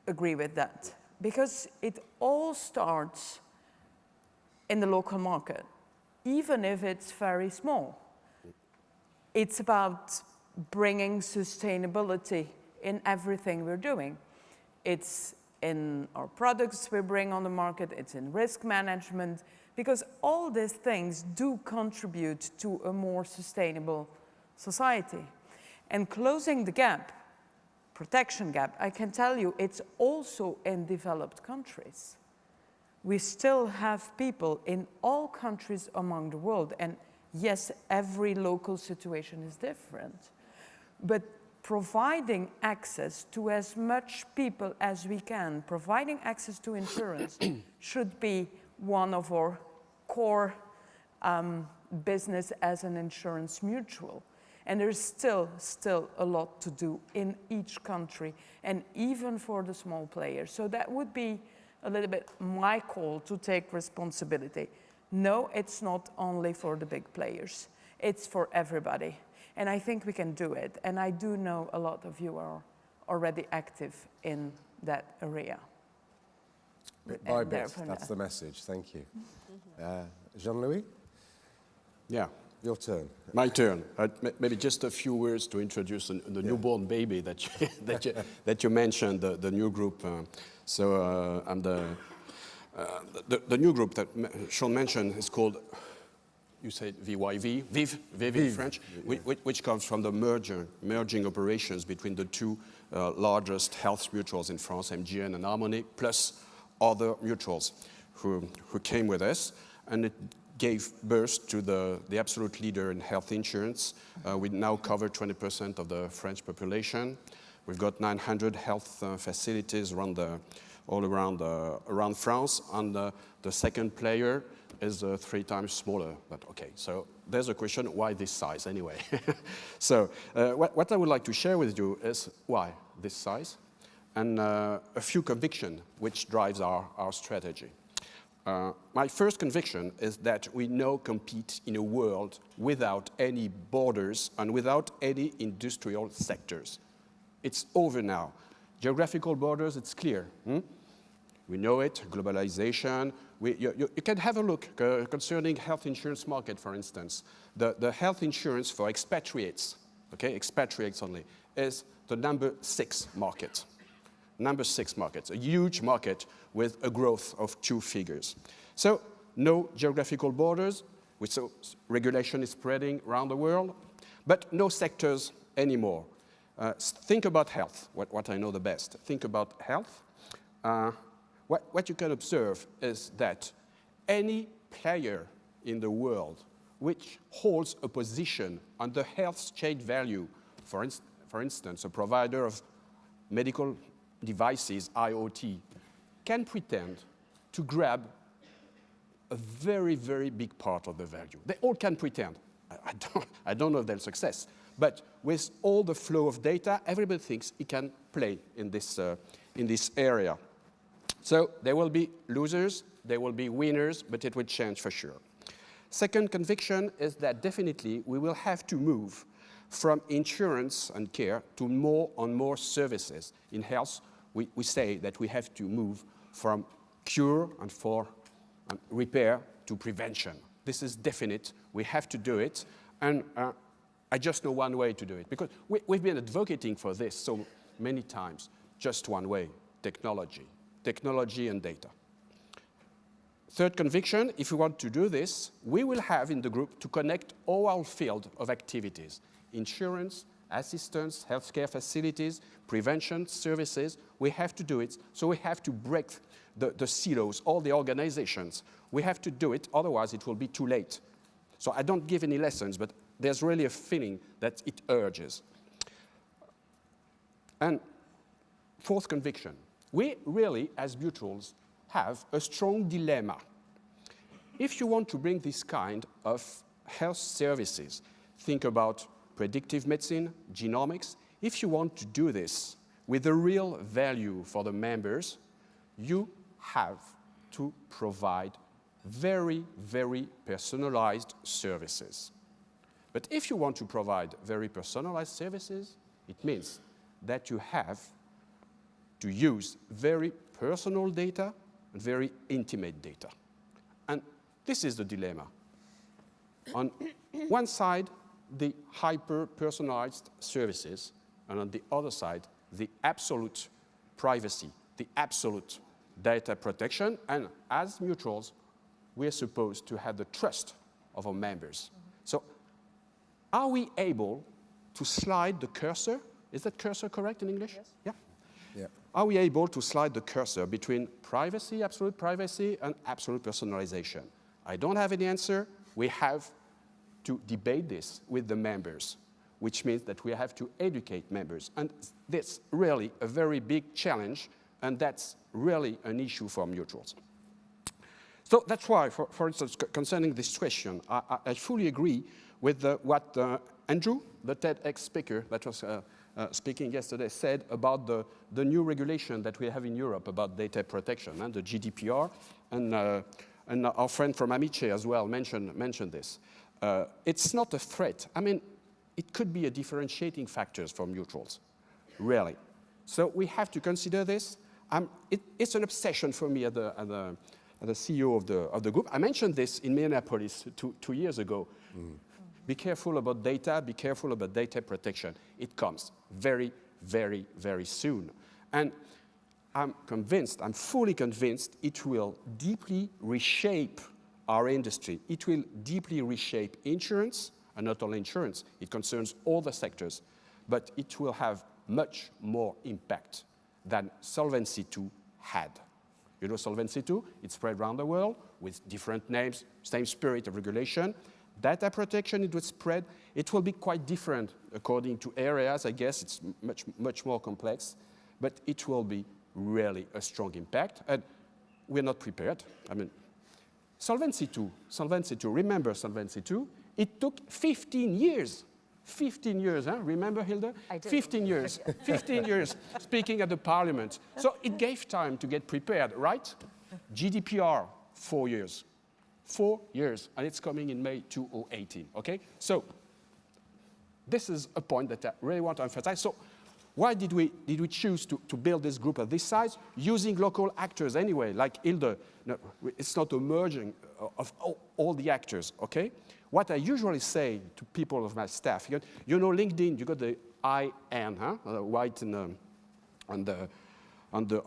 agree with that because it all starts in the local market, even if it's very small. It's about bringing sustainability in everything we're doing. It's in our products we bring on the market, it's in risk management, because all these things do contribute to a more sustainable society. And closing the gap, protection gap, I can tell you it's also in developed countries. We still have people in all countries among the world, and yes, every local situation is different, but providing access to as much people as we can, providing access to insurance should be one of our core business as an insurance mutual. And there's still a lot to do in each country, and even for the small players. So that would be a little bit my call to take responsibility. No, it's not only for the big players. It's for everybody. And I think we can do it. And I do know a lot of you are already active in that area. Bit by bit, that's the message. Thank you. Jean-Louis? Yeah. Your turn. My turn. Maybe just a few words to introduce the newborn baby that you mentioned, the new group. I'm the new group that Sean mentioned is called, you said VYV, Viv in French, which comes from the merging operations between the two largest health mutuals in France, MGN and Harmony, plus other mutuals who came with us. And it gave birth to the absolute leader in health insurance. We now cover 20% of the French population. We've got 900 health facilities all around France. And the second player is 3 times smaller. But okay, so there's a question, why this size anyway? So what I would like to share with you is why this size and a few convictions which drives our strategy. My first conviction is that we now compete in a world without any borders and without any industrial sectors. It's over now. Geographical borders, it's clear. We know it, globalization. You can have a look concerning health insurance market, for instance. The health insurance for expatriates, okay, expatriates only, is the number 6 market. Number 6 market, a huge market with a growth of 2 figures. So no geographical borders, so regulation is spreading around the world, but no sectors anymore. Think about health, what I know the best. Think about health. What you can observe is that any player in the world which holds a position on the health chain value, for instance, a provider of medical devices, IoT, can pretend to grab a very, very big part of the value. They all can pretend. I don't know their success. But with all the flow of data, everybody thinks he can play in this area. So there will be losers, there will be winners, but it will change for sure. Second conviction is that definitely we will have to move from insurance and care to more and more services. In health, we say that we have to move from cure and repair to prevention. This is definite. We have to do it. And I just know one way to do it, because we've been advocating for this so many times. Just one way, technology. Technology and data. Third conviction, if we want to do this, we will have in the group to connect all our field of activities. Insurance, assistance, healthcare facilities, prevention, services. We have to do it. So we have to break the silos, all the organizations. We have to do it, otherwise it will be too late. So I don't give any lessons, but there's really a feeling that it urges. And fourth conviction, we really, as mutuals, have a strong dilemma. If you want to bring this kind of health services, think about predictive medicine, genomics, if you want to do this with a real value for the members, you have to provide very, very personalized services. But if you want to provide very personalized services, it means that you have to use very personal data and very intimate data. And this is the dilemma. On one side, the hyper-personalized services, and on the other side, the absolute privacy, the absolute data protection, and as mutuals, we're supposed to have the trust of our members. So are we able to slide the cursor? Is that cursor correct in English? Yes. Yeah? Yeah. Are we able to slide the cursor between privacy, absolute privacy, and absolute personalization? I don't have any answer. We have to debate this with the members, which means that we have to educate members. And that's really a very big challenge, and that's really an issue for mutuals. So that's why, for instance, concerning this question, I fully agree with what Andrew, the TEDx speaker that was speaking yesterday, said about the new regulation that we have in Europe about data protection and the GDPR, and our friend from Amice as well mentioned this. It's not a threat. I mean, it could be a differentiating factor for mutuals, really. So we have to consider this. It's an obsession for me as the CEO of the group. I mentioned this in Minneapolis 2 years ago. Be careful about data, be careful about data protection. It comes very, very, very soon. And I'm convinced, I'm fully convinced, it will deeply reshape our industry. It will deeply reshape insurance, and not only insurance, it concerns all the sectors, but it will have much more impact than Solvency II had. You know Solvency II, it's spread around the world with different names, same spirit of regulation. Data protection, it would spread. It will be quite different according to areas. I guess it's much more complex, but it will be really a strong impact, and we're not prepared. I mean, Solvency II, remember Solvency II? It took 15 years. 15 years, huh? Remember, Hilda? I do. 15 years. 15 years speaking at the parliament. So it gave time to get prepared, right? GDPR, 4 years. 4 years, and it's coming in May 2018, okay? So this is a point that I really want to emphasize. So why did we choose to build this group of this size? Using local actors anyway, like Hilda. No, it's not a merging of all the actors, okay? What I usually say to people of my staff, you know LinkedIn, you got the IN, huh? White and on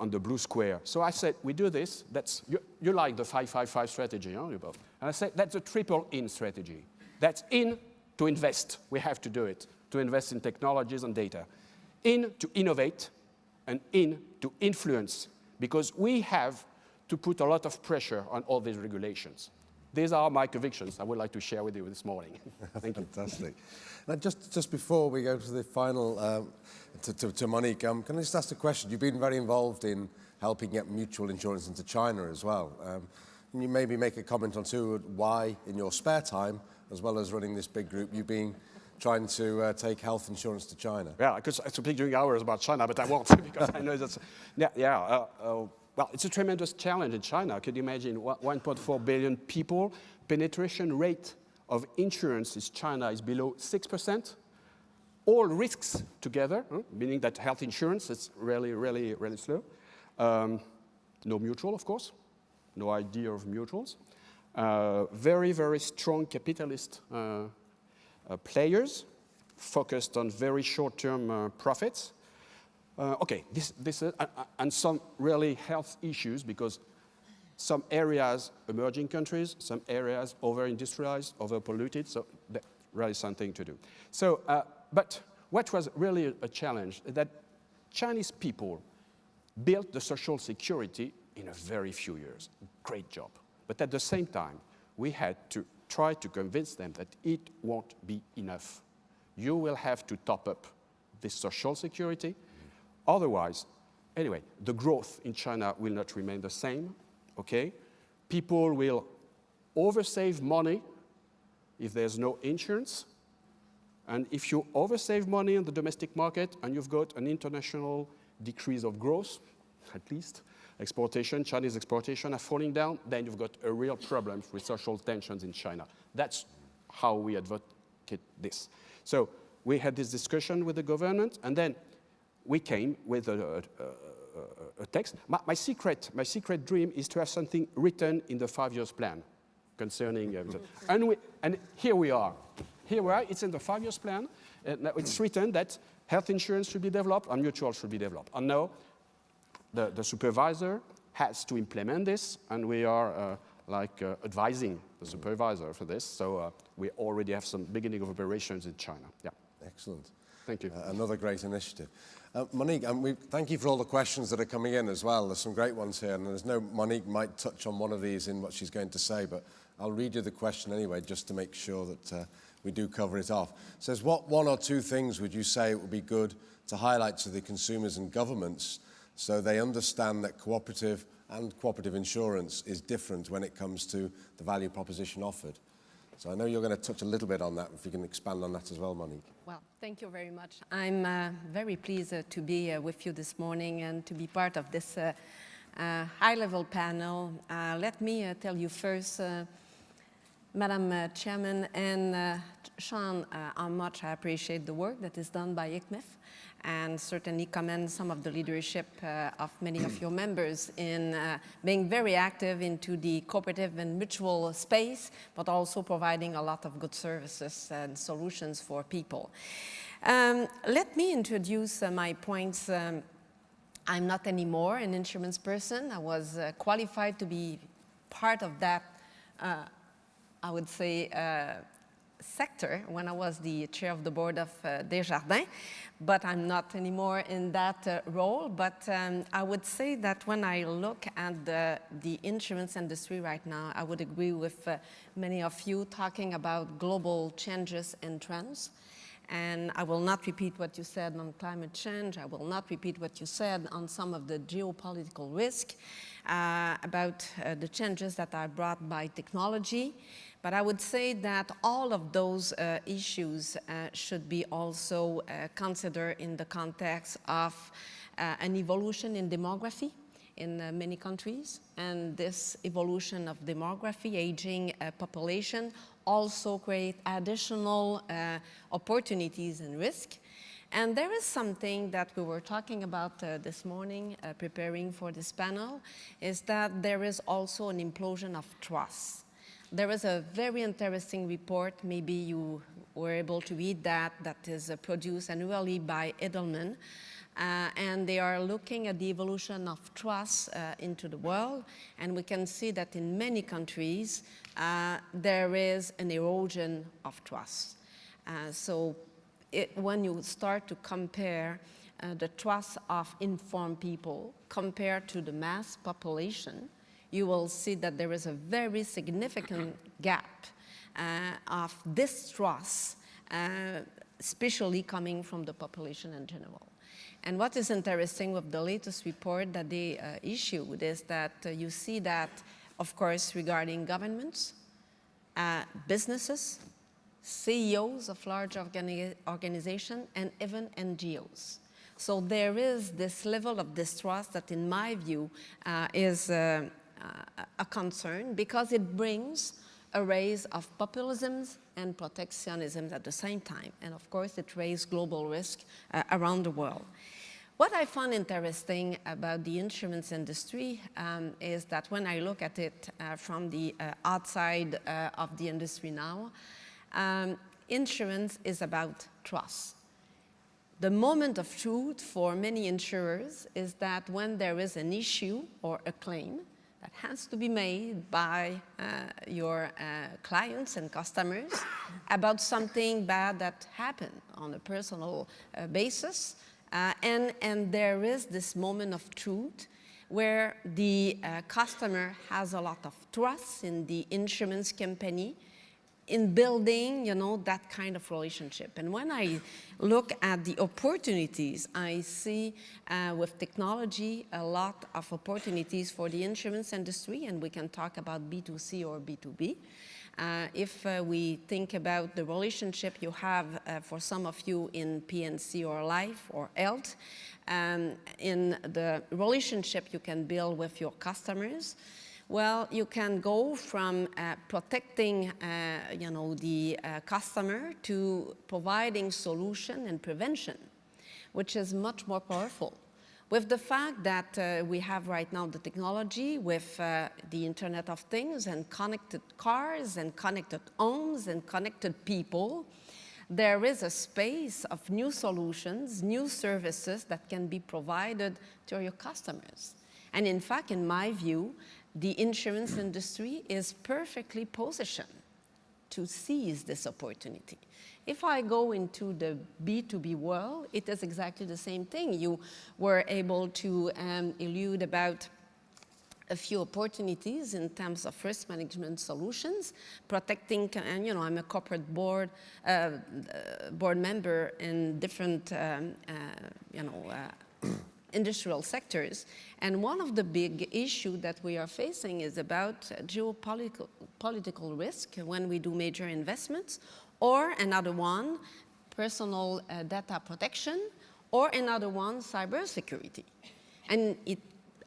the blue square. So I said, we do this. That's you like the 5-5-5 strategy, huh? And I said that's a triple in strategy. That's in to invest. We have to do it to invest in technologies and data. In to innovate, and in to influence, because we have to put a lot of pressure on all these regulations. These are my convictions I would like to share with you this morning. Thank you. Fantastic. Now, just before we go to the final, to Monique, can I just ask a question? You've been very involved in helping get mutual insurance into China as well. Can you maybe make a comment on why, in your spare time, as well as running this big group, you've been trying to take health insurance to China? Yeah, because I could speak during hours about China, but I won't because I know that's... Well, it's a tremendous challenge in China. Could you imagine 1.4 billion people? Penetration rate of insurance in China is below 6%. All risks together, meaning that health insurance is really, really, really slow. No mutual, of course. No idea of mutuals. Very, very strong capitalist players focused on very short-term profits. Okay, this and some really health issues, because some areas, emerging countries, some areas over-industrialized, over-polluted, so that's really something to do. So, but what was really a challenge is that Chinese people built the social security in a very few years. Great job. But at the same time, we had to try to convince them that it won't be enough. You will have to top up this social security Otherwise, anyway, the growth in China will not remain the same, okay? People will oversave money if there's no insurance. And if you oversave money in the domestic market and you've got an international decrease of growth, at least, exportation, Chinese exportation are falling down, then you've got a real problem with social tensions in China. That's how we advocate this. So we had this discussion with the government, and then we came with a text. My secret dream is to have something written in the 5-year plan concerning, and here we are. Here we are, it's in the 5-year plan, and it's written that health insurance should be developed and mutual should be developed. And now the supervisor has to implement this, and we are advising the supervisor for this. So we already have some beginning of operations in China. Yeah. Excellent. Thank you. Another great initiative. Monique, thank you for all the questions that are coming in as well. There's some great ones here, and Monique might touch on one of these in what she's going to say, but I'll read you the question anyway, just to make sure that we do cover it off. It says, what 1 or 2 things would you say it would be good to highlight to the consumers and governments so they understand that cooperative and cooperative insurance is different when it comes to the value proposition offered? So I know you're going to touch a little bit on that, if you can expand on that as well, Monique. Well, thank you very much. I'm very pleased to be with you this morning and to be part of this high-level panel. Let me tell you first, Madam Chairman and Sean, how much I appreciate the work that is done by ICMIF, and certainly commend some of the leadership of many of your members in being very active into the cooperative and mutual space, but also providing a lot of good services and solutions for people. Let me introduce my points. I'm not anymore an insurance person. I was qualified to be part of that I would say, sector when I was the chair of the board of Desjardins, but I'm not anymore in that role. But I would say that when I look at the insurance industry right now, I would agree with many of you talking about global changes and trends. And I will not repeat what you said on climate change. I will not repeat what you said on some of the geopolitical risk, about the changes that are brought by technology. But I would say that all of those issues should be also considered in the context of an evolution in demography in many countries. And this evolution of demography, aging population, also create additional opportunities and risk. And there is something that we were talking about this morning, preparing for this panel, is that there is also an implosion of trust. There is a very interesting report, maybe you were able to read that is produced annually by Edelman. And they are looking at the evolution of trust into the world. And we can see that in many countries, there is an erosion of trust. When you start to compare the trust of informed people compared to the mass population, you will see that there is a very significant gap of distrust, especially coming from the population in general. And what is interesting with the latest report that they issued is that you see that, of course, regarding governments, businesses, CEOs of large organizations, and even NGOs. So there is this level of distrust that, in my view, is a concern because it brings a rise of populisms and protectionism at the same time. And of course, it raises global risk around the world. What I found interesting about the insurance industry is that when I look at it from the outside of the industry now, insurance is about trust. The moment of truth for many insurers is that when there is an issue or a claim that has to be made by your clients and customers about something bad that happened on a personal basis. And there is this moment of truth where the customer has a lot of trust in the insurance company in building, that kind of relationship. And when I look at the opportunities, I see with technology a lot of opportunities for the insurance industry, and we can talk about B2C or B2B. If we think about the relationship you have for some of you in P&C or life or health, in the relationship you can build with your customers, well, you can go from protecting, the customer to providing solution and prevention, which is much more powerful. With the fact that we have right now the technology with the Internet of Things and connected cars and connected homes and connected people, there is a space of new solutions, new services that can be provided to your customers. And in fact, in my view, the insurance industry is perfectly positioned to seize this opportunity. If I go into the B2B world, it is exactly the same thing. You were able to allude about a few opportunities in terms of risk management solutions, protecting, and I'm a corporate board member in different, industrial sectors. And one of the big issues that we are facing is about geopolitical risk when we do major investments, or another one, personal data protection, or another one, cybersecurity. And it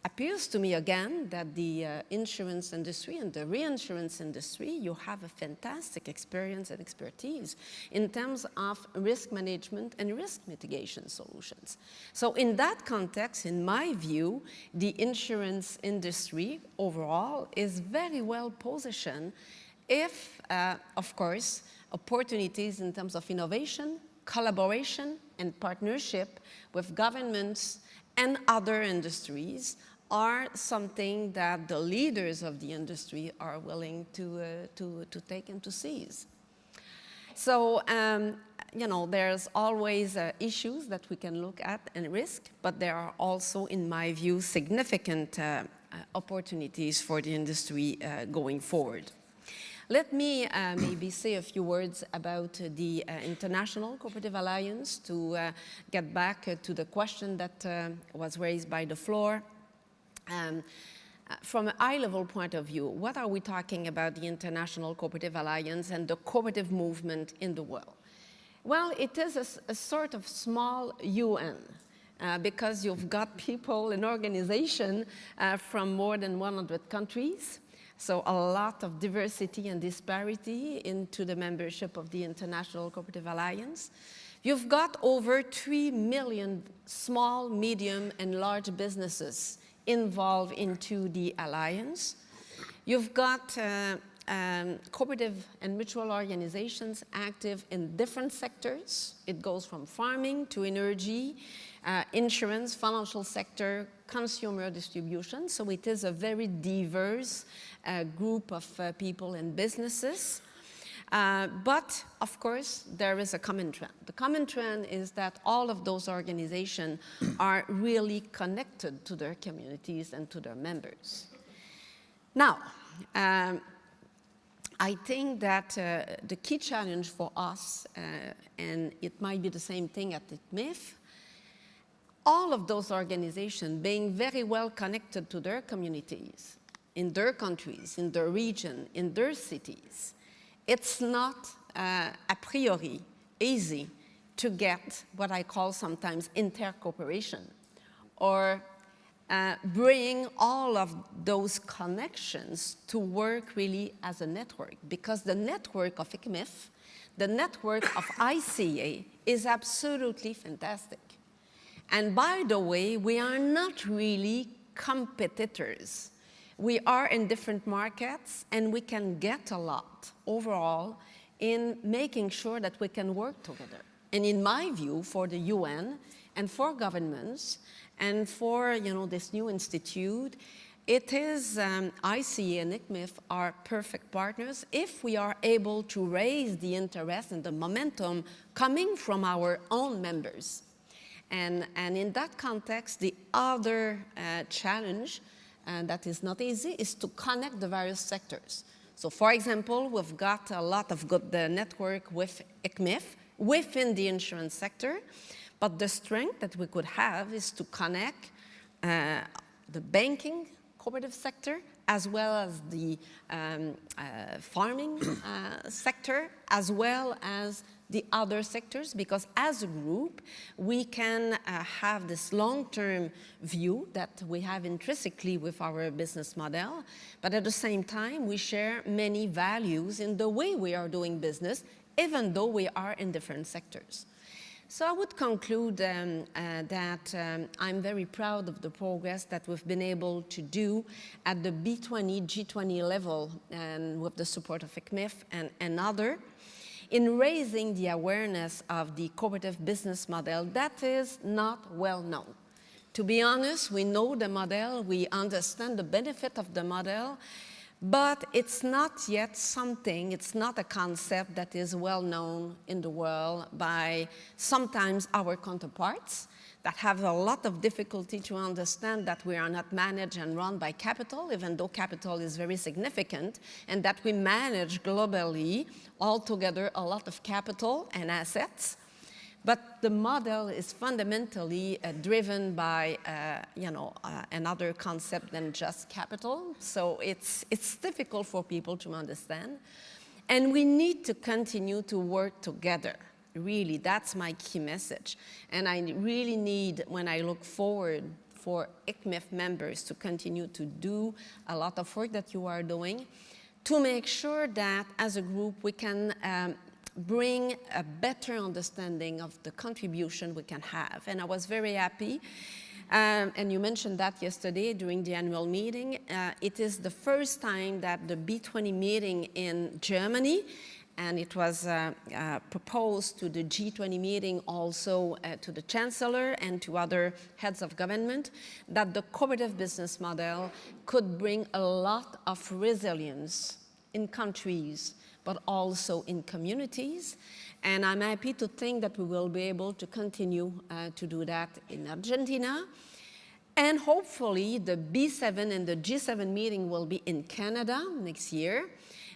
appears to me again that the insurance industry and the reinsurance industry, you have a fantastic experience and expertise in terms of risk management and risk mitigation solutions. So in that context, in my view, the insurance industry overall is very well positioned if, of course, opportunities in terms of innovation, collaboration, and partnership with governments and other industries are something that the leaders of the industry are willing to take and to seize. So, there's always issues that we can look at and risk, but there are also, in my view, significant opportunities for the industry going forward. Let me maybe say a few words about the International Cooperative Alliance to get back to the question that was raised by the floor. From a high-level point of view, what are we talking about the International Cooperative Alliance and the cooperative movement in the world? Well, it is a sort of small UN, because you've got people and organizations from more than 100 countries. So a lot of diversity and disparity into the membership of the International Cooperative Alliance. You've got over 3 million small, medium, and large businesses involved into the alliance. You've got cooperative and mutual organizations active in different sectors. It goes from farming to energy, insurance, financial sector, consumer distribution. So it is a very diverse group of people and businesses. But, of course, there is a common trend. The common trend is that all of those organizations are really connected to their communities and to their members. Now, I think that the key challenge for us, and it might be the same thing at ICMIF, all of those organizations being very well connected to their communities, in their countries, in their region, in their cities, it's not a priori easy to get what I call sometimes intercooperation, or bring all of those connections to work really as a network, because the network of ICMIF, the network of ICA is absolutely fantastic. And by the way, we are not really competitors. We are in different markets, and we can get a lot overall in making sure that we can work together. And in my view, for the UN and for governments and for this new institute, it is ICA and ICMIF are perfect partners if we are able to raise the interest and the momentum coming from our own members. And in that context, the other challenge, and that is not easy, is to connect the various sectors. So for example, we've got a lot of good network with ICMIF within the insurance sector, but the strength that we could have is to connect the banking cooperative sector as well as the farming sector, as well as the other sectors, because as a group, we can have this long-term view that we have intrinsically with our business model, but at the same time, we share many values in the way we are doing business, even though we are in different sectors. So I would conclude that I'm very proud of the progress that we've been able to do at the B20, G20 level, and with the support of ICMIF and other, in raising the awareness of the cooperative business model that is not well known. To be honest, we know the model, we understand the benefit of the model, but it's not yet something, it's not a concept that is well known in the world by sometimes our counterparts that have a lot of difficulty to understand that we are not managed and run by capital, even though capital is very significant, and that we manage globally altogether a lot of capital and assets. But the model is fundamentally driven by, another concept than just capital. So it's difficult for people to understand. And we need to continue to work together. Really, that's my key message. And I really need, when I look forward for ICMIF members to continue to do a lot of work that you are doing, to make sure that as a group we can bring a better understanding of the contribution we can have. And I was very happy, and you mentioned that yesterday during the annual meeting. It is the first time that the B20 meeting in Germany, and it was proposed to the G20 meeting also to the Chancellor and to other heads of government, that the cooperative business model could bring a lot of resilience in countries, but also in communities. And I'm happy to think that we will be able to continue to do that in Argentina. And hopefully the B7 and the G7 meeting will be in Canada next year.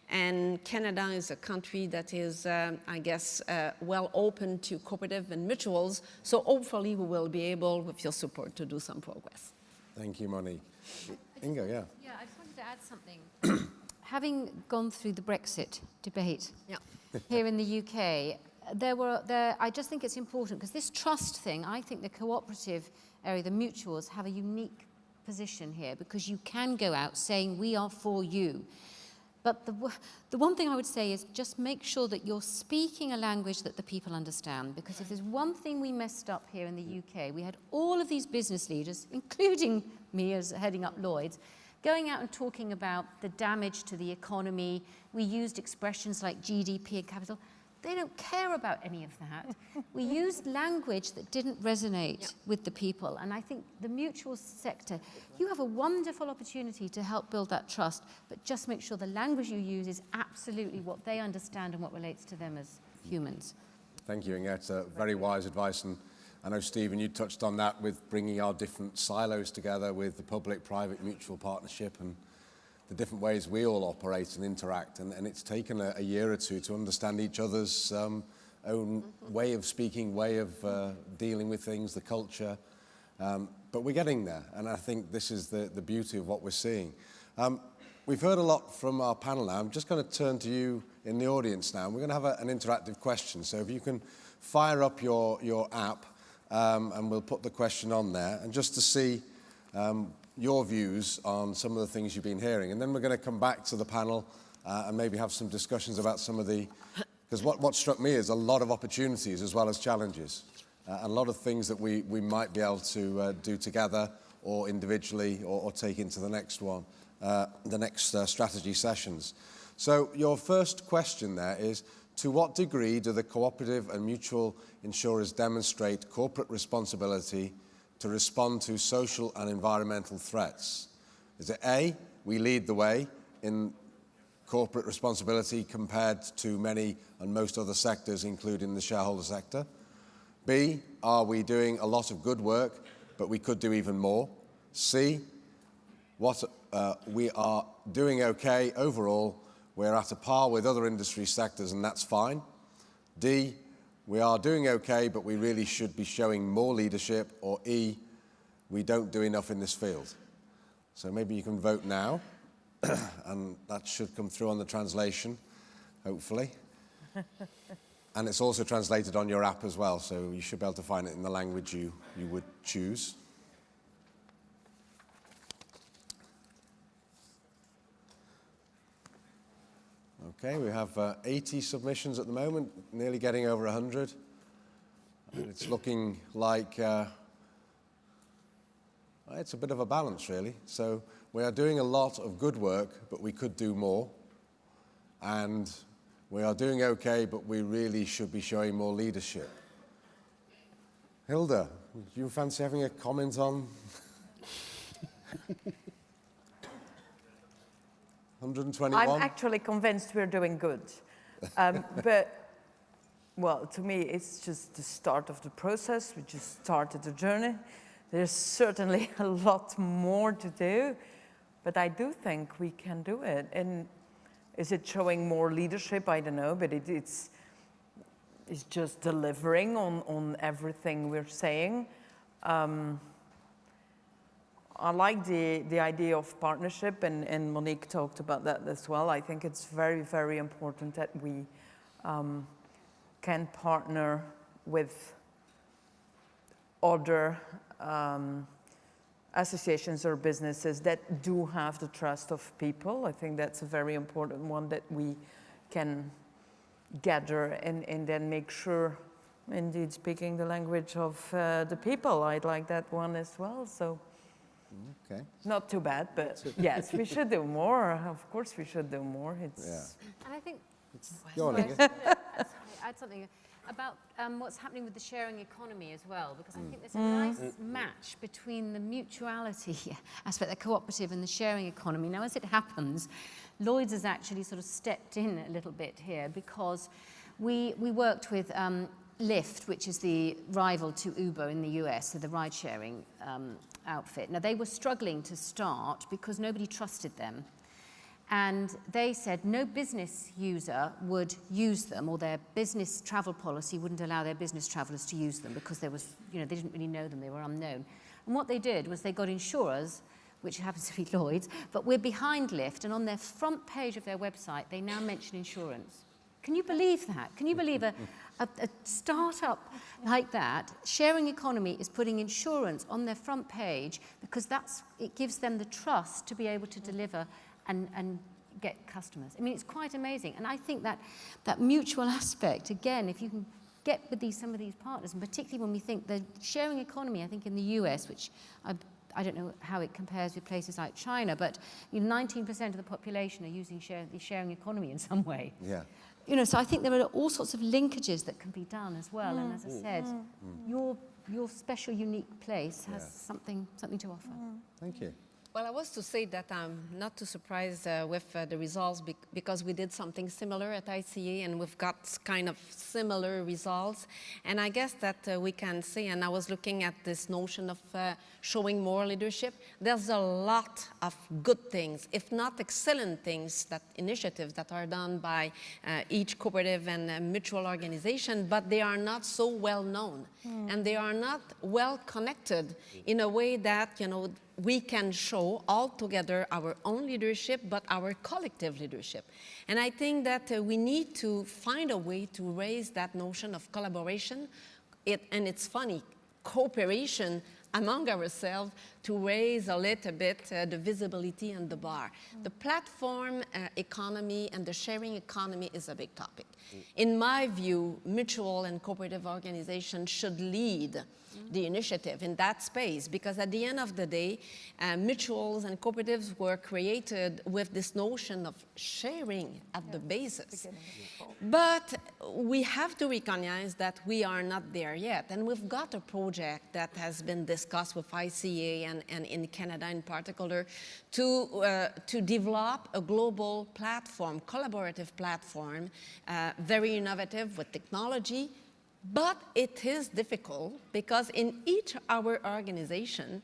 And Canada is a country that is, I guess, well open to cooperative and mutuals. So hopefully we will be able, with your support, to do some progress. Thank you, Monique. Ingo, yeah. Yeah, I just wanted to add something. Having gone through the Brexit debate here in the UK, I just think it's important, because this trust thing, I think the cooperative area, the mutuals, have a unique position here, because you can go out saying, we are for you. But the one thing I would say is just make sure that you're speaking a language that the people understand, because if there's one thing we messed up here in the UK, we had all of these business leaders, including me as heading up Lloyd's, going out and talking about the damage to the economy. We used expressions like GDP and capital. They don't care about any of that. We used language that didn't resonate with the people. And I think the mutual sector, you have a wonderful opportunity to help build that trust, but just make sure the language you use is absolutely what they understand and what relates to them as humans. Thank you, Inge. It's very wise advice. And I know, Stephen, you touched on that with bringing our different silos together with the public-private mutual partnership and the different ways we all operate and interact. And it's taken a year or two to understand each other's own way of speaking, way of dealing with things, the culture. But we're getting there. And I think this is the beauty of what we're seeing. We've heard a lot from our panel now. I'm just going to turn to you in the audience now. We're going to have an interactive question. So if you can fire up your app, and we'll put the question on there, and just to see your views on some of the things you've been hearing. And then we're going to come back to the panel and maybe have some discussions about some of the, because what struck me is a lot of opportunities as well as challenges, a lot of things that we might be able to do together or individually or take into the next one, the next strategy sessions. So your first question there is, to what degree do the cooperative and mutual insurers demonstrate corporate responsibility to respond to social and environmental threats? Is it A, we lead the way in corporate responsibility compared to many and most other sectors, including the shareholder sector? B, are we doing a lot of good work, but we could do even more? C, we are doing okay overall, we're at a par with other industry sectors, and that's fine. D, we are doing okay, but we really should be showing more leadership. Or E, we don't do enough in this field. So maybe you can vote now, and that should come through on the translation, hopefully. And it's also translated on your app as well, so you should be able to find it in the language you would choose. Okay, we have 80 submissions at the moment, nearly getting over 100. And it's looking like it's a bit of a balance, really. So we are doing a lot of good work, but we could do more. And we are doing okay, but we really should be showing more leadership. Hilda, do you fancy having a comment on 121? I'm actually convinced we're doing good. But, well, to me, it's just the start of the process. We just started the journey. There's certainly a lot more to do, but I do think we can do it. And is it showing more leadership? I don't know, but it's just delivering on everything we're saying. I like the idea of partnership, and Monique talked about that as well. I think it's very, very important that we can partner with other associations or businesses that do have the trust of people. I think that's a very important one, that we can gather and then make sure, indeed, speaking the language of the people. I'd like that one as well. So. Okay. Not too bad, but yes, we should do more. Of course, we should do more. And I think, Go on, sorry, add something about what's happening with the sharing economy as well, because I think there's a nice match between the mutuality aspect, the cooperative, and the sharing economy. Now, as it happens, Lloyds has actually sort of stepped in a little bit here, because we worked with Lyft, which is the rival to Uber in the US, so the ride-sharing outfit. Now, they were struggling to start because nobody trusted them. And they said no business user would use them, or their business travel policy wouldn't allow their business travelers to use them, because there was, they didn't really know them, they were unknown. And what they did was they got insurers, which happens to be Lloyds, but we're behind Lyft, and on their front page of their website, they now mention insurance. Can you believe that? Can you believe a startup like that? Sharing economy is putting insurance on their front page, because it gives them the trust to be able to deliver and get customers. I mean, it's quite amazing. And I think that mutual aspect, again, if you can get with some of these partners, and particularly when we think the sharing economy, I think in the US, which I don't know how it compares with places like China, but 19% of the population are using the sharing economy in some way. Yeah. So I think there are all sorts of linkages that can be done as well. And as I said, your special, unique place has something to offer. Thank you. Well, I was to say that I'm not too surprised with the results, because we did something similar at ICA, and we've got kind of similar results. And I guess that we can say, and I was looking at this notion of showing more leadership, there's a lot of good things, if not excellent things, initiatives that are done by each cooperative and mutual organization, but they are not so well known. And they are not well connected in a way that, we can show all together our own leadership, but our collective leadership. And I think that we need to find a way to raise that notion of collaboration. And it's funny, cooperation among ourselves, to raise a little bit the visibility and the bar. The platform economy and the sharing economy is a big topic. In my view, mutual and cooperative organizations should lead the initiative in that space, because at the end of the day, mutuals and cooperatives were created with this notion of sharing at the basis. But we have to recognize that we are not there yet. And we've got a project that has been discussed with ICA and in Canada in particular to develop a global platform, collaborative platform, very innovative with technology. But it is difficult, because in each our organization,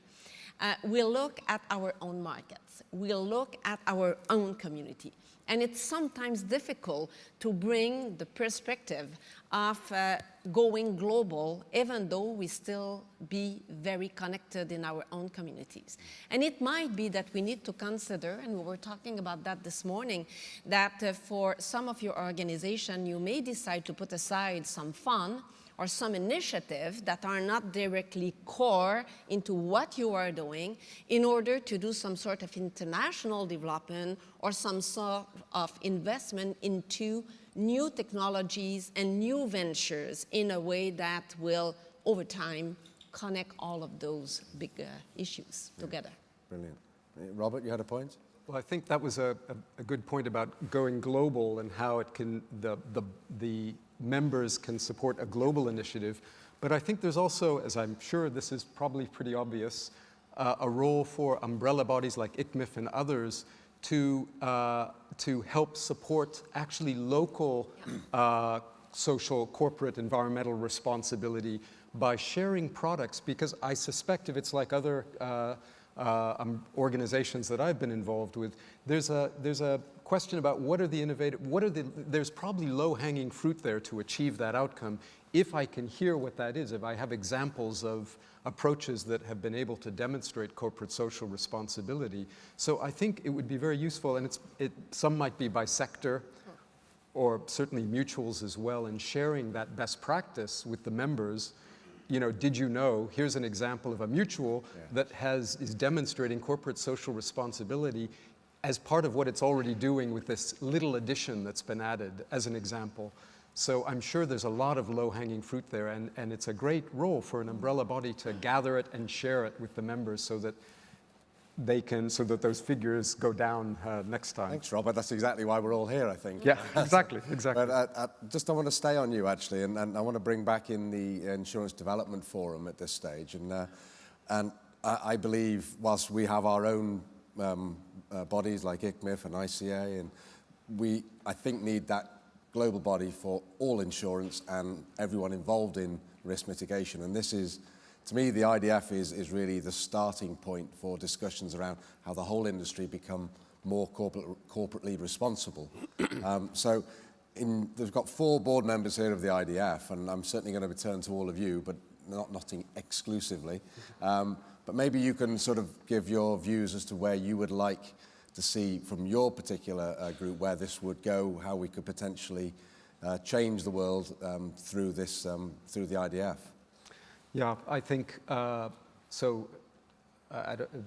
we look at our own markets. We'll look at our own community. And it's sometimes difficult to bring the perspective of going global, even though we still be very connected in our own communities. And it might be that we need to consider, and we were talking about that this morning, that for some of your organization, you may decide to put aside some fund or some initiatives that are not directly core into what you are doing in order to do some sort of international development or some sort of investment into new technologies and new ventures in a way that will, over time, connect all of those big issues together. Brilliant. Robert, you had a point? Well, I think that was a good point about going global and how it can, the members can support a global initiative. But I think there's also, as I'm sure this is probably pretty obvious, a role for umbrella bodies like ICMIF and others to help support actually local social, corporate, environmental responsibility by sharing products, because I suspect if it's like other organizations that I've been involved with, there's a question about what are the innovative, there's probably low-hanging fruit there to achieve that outcome if I can hear what that is, if I have examples of approaches that have been able to demonstrate corporate social responsibility. So I think it would be very useful, and some might be by sector, or certainly mutuals as well, in sharing that best practice with the members. You know, did you know, here's an example of a mutual that is demonstrating corporate social responsibility as part of what it's already doing with this little addition that's been added as an example. So I'm sure there's a lot of low-hanging fruit there, and it's a great role for an umbrella body to gather it and share it with the members so that those figures go down next time. Thanks, Robert. That's exactly why we're all here, I think. Yeah, exactly. But I want to stay on you, actually, and I want to bring back in the Insurance Development Forum at this stage. And I believe, whilst we have our own bodies like ICMIF and ICA, and I think need that global body for all insurance and everyone involved in risk mitigation. And this is, to me, the IDF is really the starting point for discussions around how the whole industry become more corporately responsible. They've got 4 board members here of the IDF, and I'm certainly going to return to all of you, but not exclusively. But maybe you can sort of give your views as to where you would like to see from your particular group where this would go, how we could potentially change the world through the IDF. Yeah, I think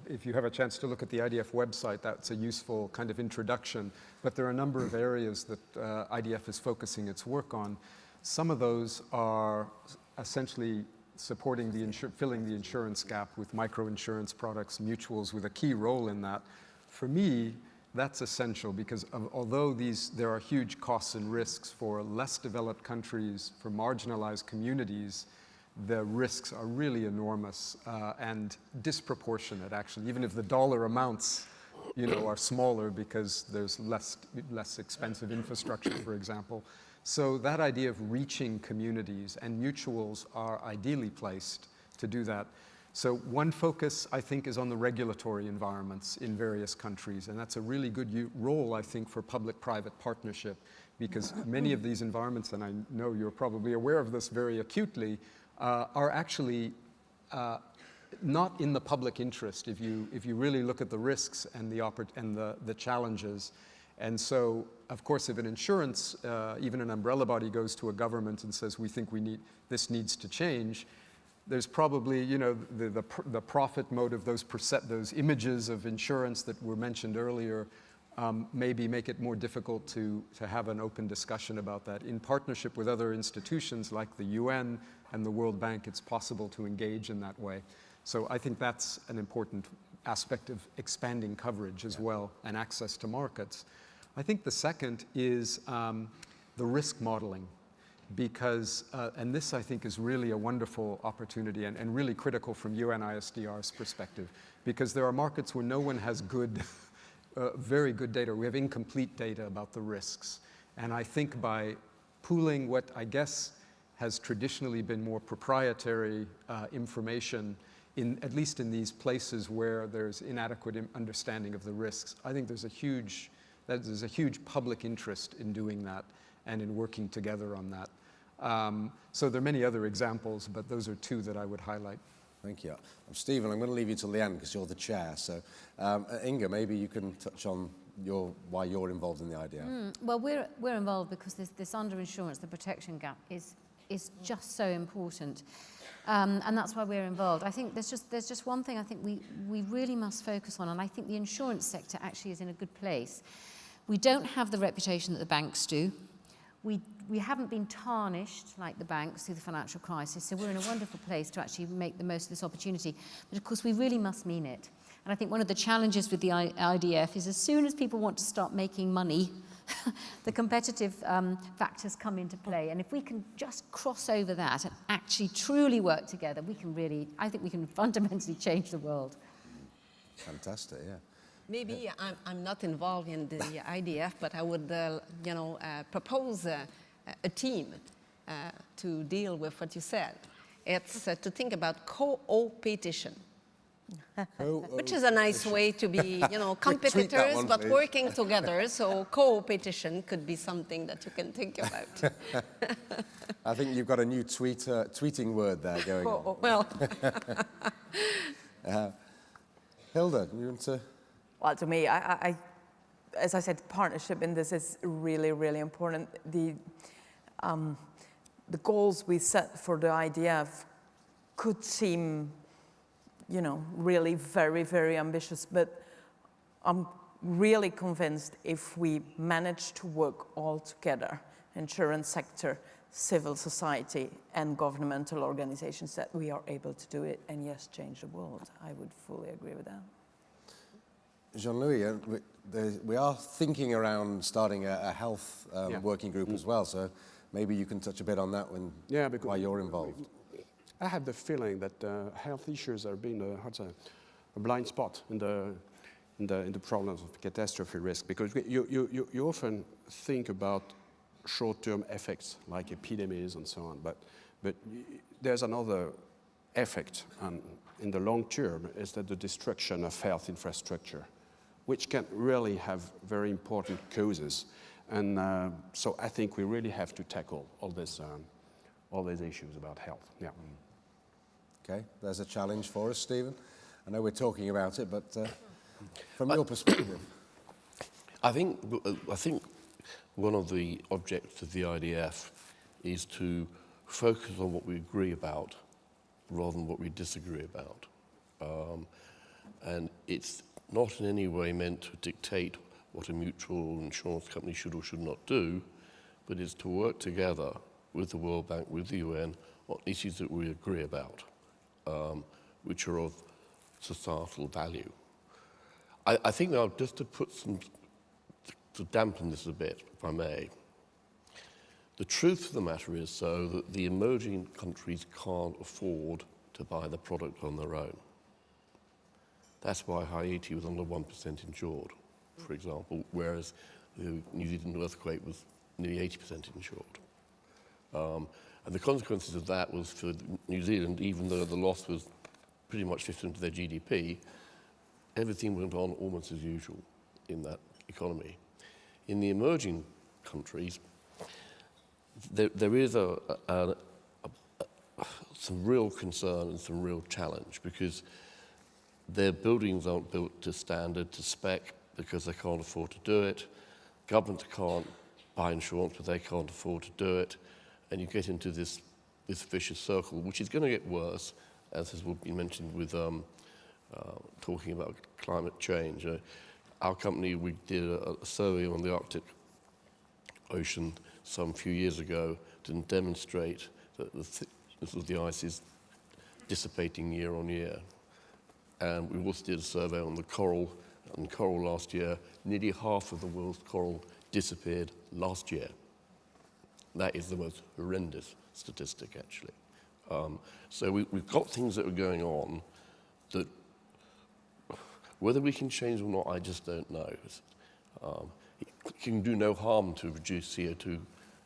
if you have a chance to look at the IDF website, that's a useful kind of introduction. But there are a number of areas that IDF is focusing its work on. Some of those are essentially supporting filling the insurance gap with microinsurance products, mutuals with a key role in that. For me, that's essential because although there are huge costs and risks for less developed countries, for marginalized communities, the risks are really enormous and disproportionate, actually, even if the dollar amounts are smaller because there's less expensive infrastructure, for example. So that idea of reaching communities, and mutuals are ideally placed to do that. So one focus, I think, is on the regulatory environments in various countries, and that's a really good role, I think, for public-private partnership, because many of these environments, and I know you're probably aware of this very acutely, are actually not in the public interest if you really look at the risks and the challenges. And so, of course, if an insurance, even an umbrella body goes to a government and says, we think this needs to change, there's probably, the profit motive, those images of insurance that were mentioned earlier, maybe make it more difficult to have an open discussion about that. In partnership with other institutions like the UN and the World Bank, it's possible to engage in that way. So I think that's an important aspect of expanding coverage as well, and access to markets. I think the second is the risk modeling, because, and this I think is really a wonderful opportunity and really critical from UNISDR's perspective, because there are markets where no one has good, very good data. We have incomplete data about the risks. And I think by pooling what I guess has traditionally been more proprietary information, at least in these places where there's inadequate understanding of the risks, I think there's a huge There's a huge public interest in doing that and in working together on that. So there are many other examples, but those are two that I would highlight. Thank you. Stephen, I'm going to leave you till the end because you're the chair. So, Inga, maybe you can touch on why you're involved in the IDF. Well, we're involved because this underinsurance, the protection gap, is just so important, and that's why we're involved. I think there's just one thing I think we really must focus on, and I think the insurance sector actually is in a good place. We don't have the reputation that the banks do. We haven't been tarnished like the banks through the financial crisis, so we're in a wonderful place to actually make the most of this opportunity. But of course, we really must mean it. And I think one of the challenges with the IDF is as soon as people want to start making money, the competitive factors come into play. And if we can just cross over that and actually truly work together, I think we can fundamentally change the world. Fantastic, yeah. Maybe I'm not involved in the IDF, but I would, propose a team to deal with what you said. It's to think about co-opetition, which is a nice way to be, competitors, one, but please. Working together. So co-opetition could be something that you can think about. I think you've got a new tweeting word there going on. Well, Hilda, you want to... Well, to me, I, as I said, partnership in this is really, really important. The goals we set for the IDF could seem, really very, very ambitious, but I'm really convinced if we manage to work all together, insurance sector, civil society, and governmental organizations, that we are able to do it and, yes, change the world. I would fully agree with that. Jean-Louis, we are thinking around starting a health working group as well, so maybe you can touch a bit on that why you're involved. I have the feeling that health issues are being a blind spot in the problems of catastrophe risk, because you often think about short-term effects like epidemics and so on, but there's another effect in the long term, is that the destruction of health infrastructure, which can really have very important causes. And so I think we really have to tackle all these issues about health. Yeah. Okay, there's a challenge for us, Stephen. I know we're talking about it, but from your perspective. I think one of the objectives of the IDF is to focus on what we agree about rather than what we disagree about. And it's not in any way meant to dictate what a mutual insurance company should or should not do, but it's to work together with the World Bank, with the UN, on issues that we agree about, which are of societal value. I think now, just to put to dampen this a bit, if I may, the truth of the matter is so that the emerging countries can't afford to buy the product on their own. That's why Haiti was under 1% insured, for example, whereas the New Zealand earthquake was nearly 80% insured. And the consequences of that was for New Zealand, even though the loss was pretty much 50% of their GDP, everything went on almost as usual in that economy. In the emerging countries, there is some real concern and some real challenge, because their buildings aren't built to standard, to spec, because they can't afford to do it. Governments can't buy insurance, but they can't afford to do it. And you get into this vicious circle, which is going to get worse, as has been mentioned with talking about climate change. Our company, we did a survey on the Arctic Ocean some few years ago to demonstrate that the thickness of the ice is dissipating year on year. And we also did a survey on the coral, and coral last year, nearly half of the world's coral disappeared last year. That is the most horrendous statistic, actually. So we've got things that are going on that, whether we can change or not, I just don't know. It can do no harm to reduce CO2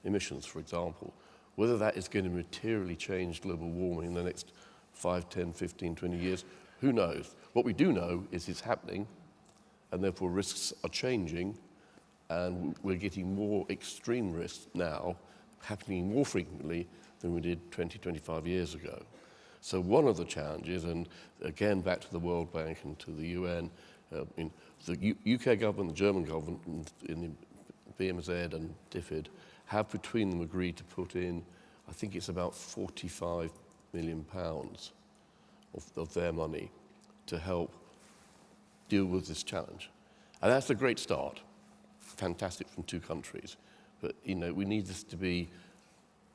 emissions, for example. Whether that is going to materially change global warming in the next 5, 10, 15, 20 years, who knows? What we do know is it's happening, and therefore risks are changing, and we're getting more extreme risks now happening more frequently than we did 20, 25 years ago. So one of the challenges, and again back to the World Bank and to the UN, the UK government, the German government, in the BMZ and DFID, have between them agreed to put in, I think it's about £45 million of their money to help deal with this challenge. And that's a great start. Fantastic from two countries. But we need this to be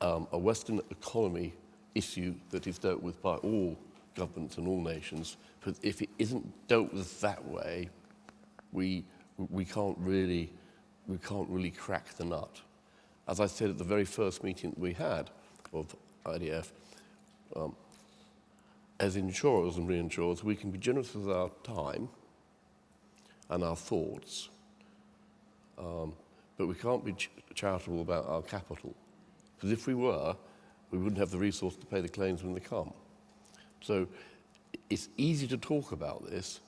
a Western economy issue that is dealt with by all governments and all nations. But if it isn't dealt with that way, we can't really crack the nut. As I said at the very first meeting that we had of IDF, as insurers and reinsurers, we can be generous with our time and our thoughts, but we can't be charitable about our capital. Because if we were, we wouldn't have the resource to pay the claims when they come. So it's easy to talk about this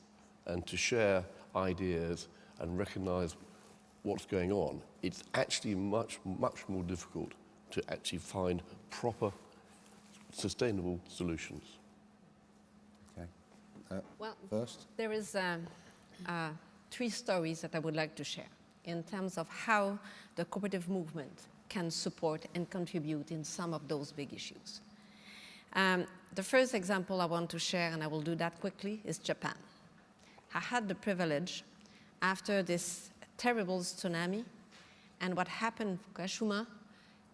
and to share ideas and recognize what's going on. It's actually much, much more difficult to actually find proper, sustainable solutions. Okay. Well, First? there is 3 stories that I would like to share in terms of how the cooperative movement can support and contribute in some of those big issues. The first example I want to share, and I will do that quickly, is Japan. I had the privilege, after this terrible tsunami and what happened in Fukushima,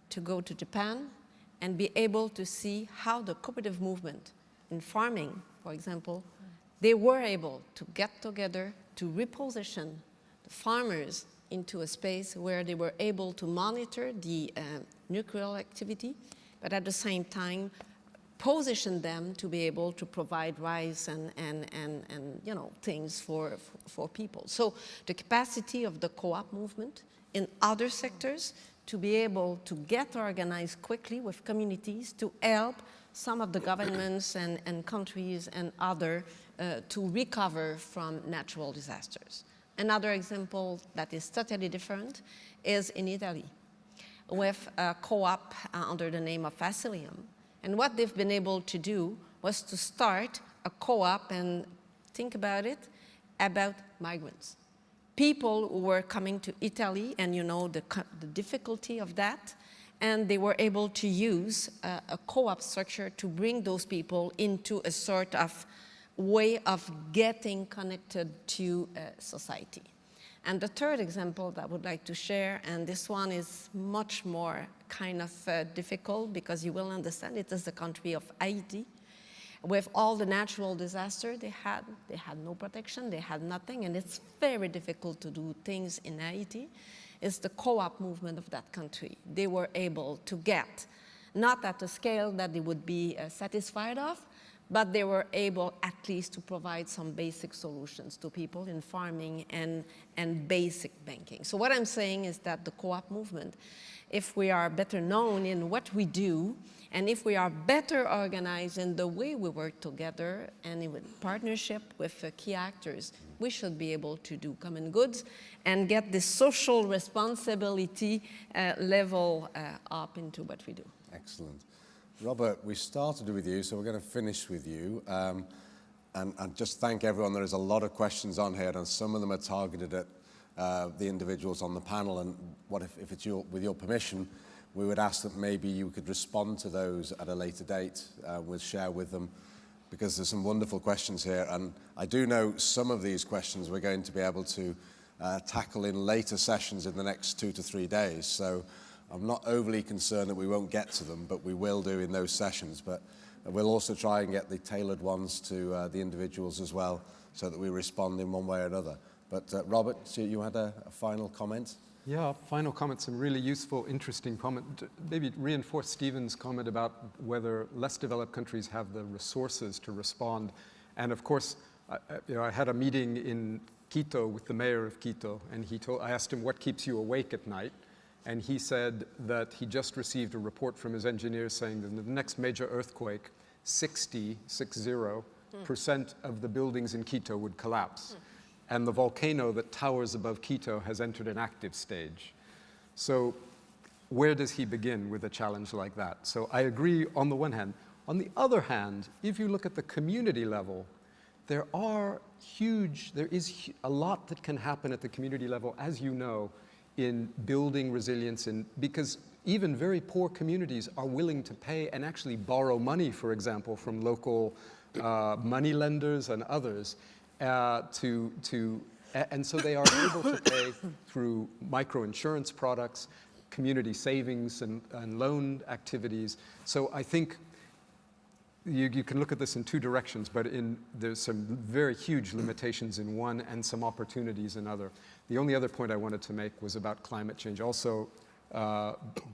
to go to Japan and be able to see how the cooperative movement in farming, for example, they were able to get together to reposition the farmers into a space where they were able to monitor the nuclear activity, but at the same time position them to be able to provide rice and things for people. So the capacity of the co-op movement in other sectors to be able to get organized quickly with communities to help some of the governments and countries and other to recover from natural disasters. Another example that is totally different is in Italy with a co-op under the name of Facilium. And what they've been able to do was to start a co-op, and think about it, about migrants. People who were coming to Italy, and the difficulty of that, and they were able to use a co-op structure to bring those people into a sort of way of getting connected to society. And the third example that I would like to share, and this one is much more kind of difficult because you will understand it is the country of Haiti. With all the natural disaster they had no protection, they had nothing, and it's very difficult to do things in Haiti. It's the co-op movement of that country. They were able to get, not at a scale that they would be satisfied of, but they were able at least to provide some basic solutions to people in farming and basic banking. So what I'm saying is that the co-op movement, if we are better known in what we do, and if we are better organized in the way we work together and in partnership with key actors, we should be able to do common goods and get the social responsibility level up into what we do. Excellent. Robert, we started with you, so we're going to finish with you. And just thank everyone. There is a lot of questions on here, and some of them are targeted at the individuals on the panel. And what if it's with your permission, we would ask that maybe you could respond to those at a later date. We'll share with them, because there's some wonderful questions here. And I do know some of these questions we're going to be able to tackle in later sessions in the next 2 to 3 days. So I'm not overly concerned that we won't get to them, but we will do in those sessions. But we'll also try and get the tailored ones to the individuals as well, so that we respond in one way or another. But Robert, so you had a final comment? Yeah, final comment, some really useful, interesting comment. Maybe reinforce Stephen's comment about whether less developed countries have the resources to respond. And of course, I had a meeting in Quito with the mayor of Quito, and I asked him, what keeps you awake at night? And he said that he just received a report from his engineers saying that in the next major earthquake, 60% of the buildings in Quito would collapse. and the volcano that towers above Quito has entered an active stage. So where does he begin with a challenge like that? So I agree on the one hand. On the other hand, if you look at the community level, there is a lot that can happen at the community level, as you know, in building resilience, because even very poor communities are willing to pay and actually borrow money, for example, from local money lenders and others, and so they are able to pay through microinsurance products, community savings and loan activities. So I think you can look at this in two directions, but there's some very huge limitations in one and some opportunities in other. The only other point I wanted to make was about climate change. Also,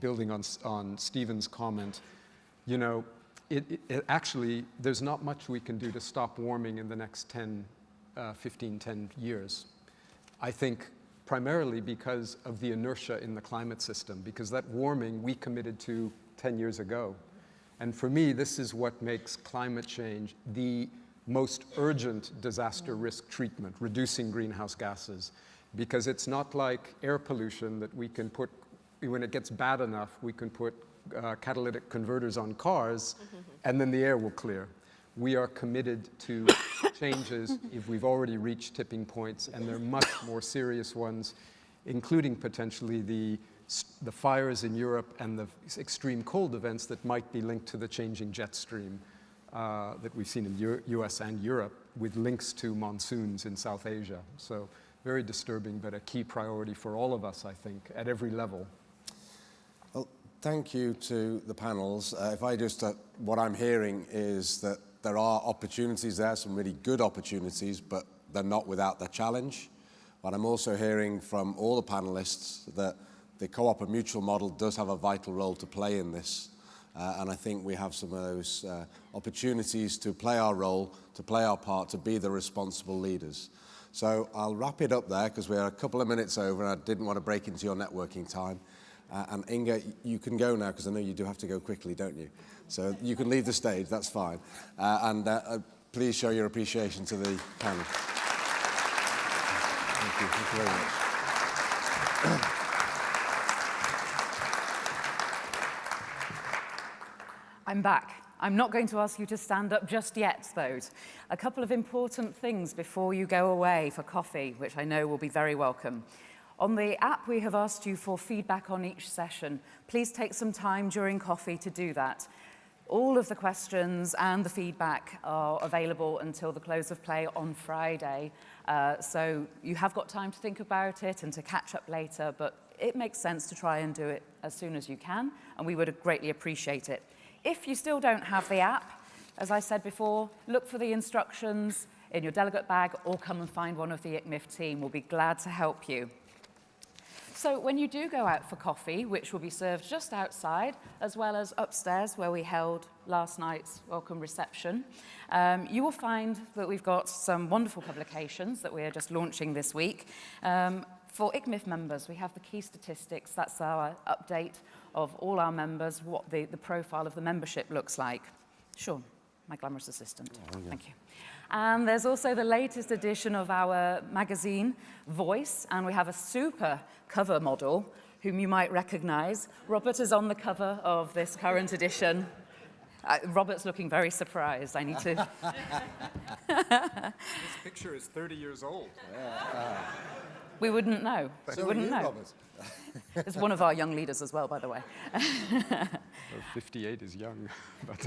building on Stephen's comment, you know, actually, there's not much we can do to stop warming in the next 10 years. I think primarily because of the inertia in the climate system, because that warming we committed to 10 years ago. And for me, this is what makes climate change the most urgent disaster risk treatment, reducing greenhouse gases. Because it's not like air pollution that we can put, when it gets bad enough, we can put catalytic converters on cars, and then the air will clear. We are committed to changes if we've already reached tipping points, and they're much more serious ones, including potentially the fires in Europe and the extreme cold events that might be linked to the changing jet stream that we've seen in the US and Europe, with links to monsoons in South Asia. So very disturbing, but a key priority for all of us, I think, at every level. Well, thank you to the panels. If I just, what I'm hearing is that there are opportunities there, some really good opportunities, but they're not without the challenge. But I'm also hearing from all the panelists that the co-op and mutual model does have a vital role to play in this. And I think we have some of those opportunities to play our role, to play our part, to be the responsible leaders. So I'll wrap it up there because we're a couple of minutes over and I didn't want to break into your networking time. And Inga, you can go now because I know you do have to go quickly, don't you? So you can leave the stage, that's fine. Please show your appreciation to the panel. Thank you very much. I'm back. I'm not going to ask you to stand up just yet, though. A couple of important things before you go away for coffee, which I know will be very welcome. On the app, we have asked you for feedback on each session. Please take some time during coffee to do that. All of the questions and the feedback are available until the close of play on Friday. So you have got time to think about it and to catch up later, but it makes sense to try and do it as soon as you can, and we would greatly appreciate it. If you still don't have the app, as I said before, look for the instructions in your delegate bag or come and find one of the ICMIF team. We'll be glad to help you. So when you do go out for coffee, which will be served just outside, as well as upstairs where we held last night's welcome reception, you will find that we've got some wonderful publications that we are just launching this week. For ICMIF members, we have the key statistics. That's our update of all our members, what the profile of the membership looks like. Sure, my glamorous assistant. Thank you. And there's also the latest edition of our magazine, Voice, and we have a super cover model whom you might recognize. Robert is on the cover of this current edition. Robert's looking very surprised. I need to... This picture is 30 years old. We wouldn't know. So we wouldn't know. Robert. It's one of our young leaders as well, by the way. 58 is young, but...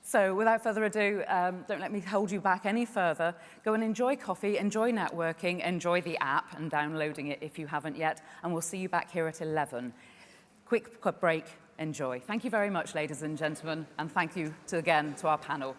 So without further ado, don't let me hold you back any further. Go and enjoy coffee, enjoy networking, enjoy the app and downloading it if you haven't yet. And we'll see you back here at 11. Quick break, enjoy. Thank you very much, ladies and gentlemen. And thank you again to our panel.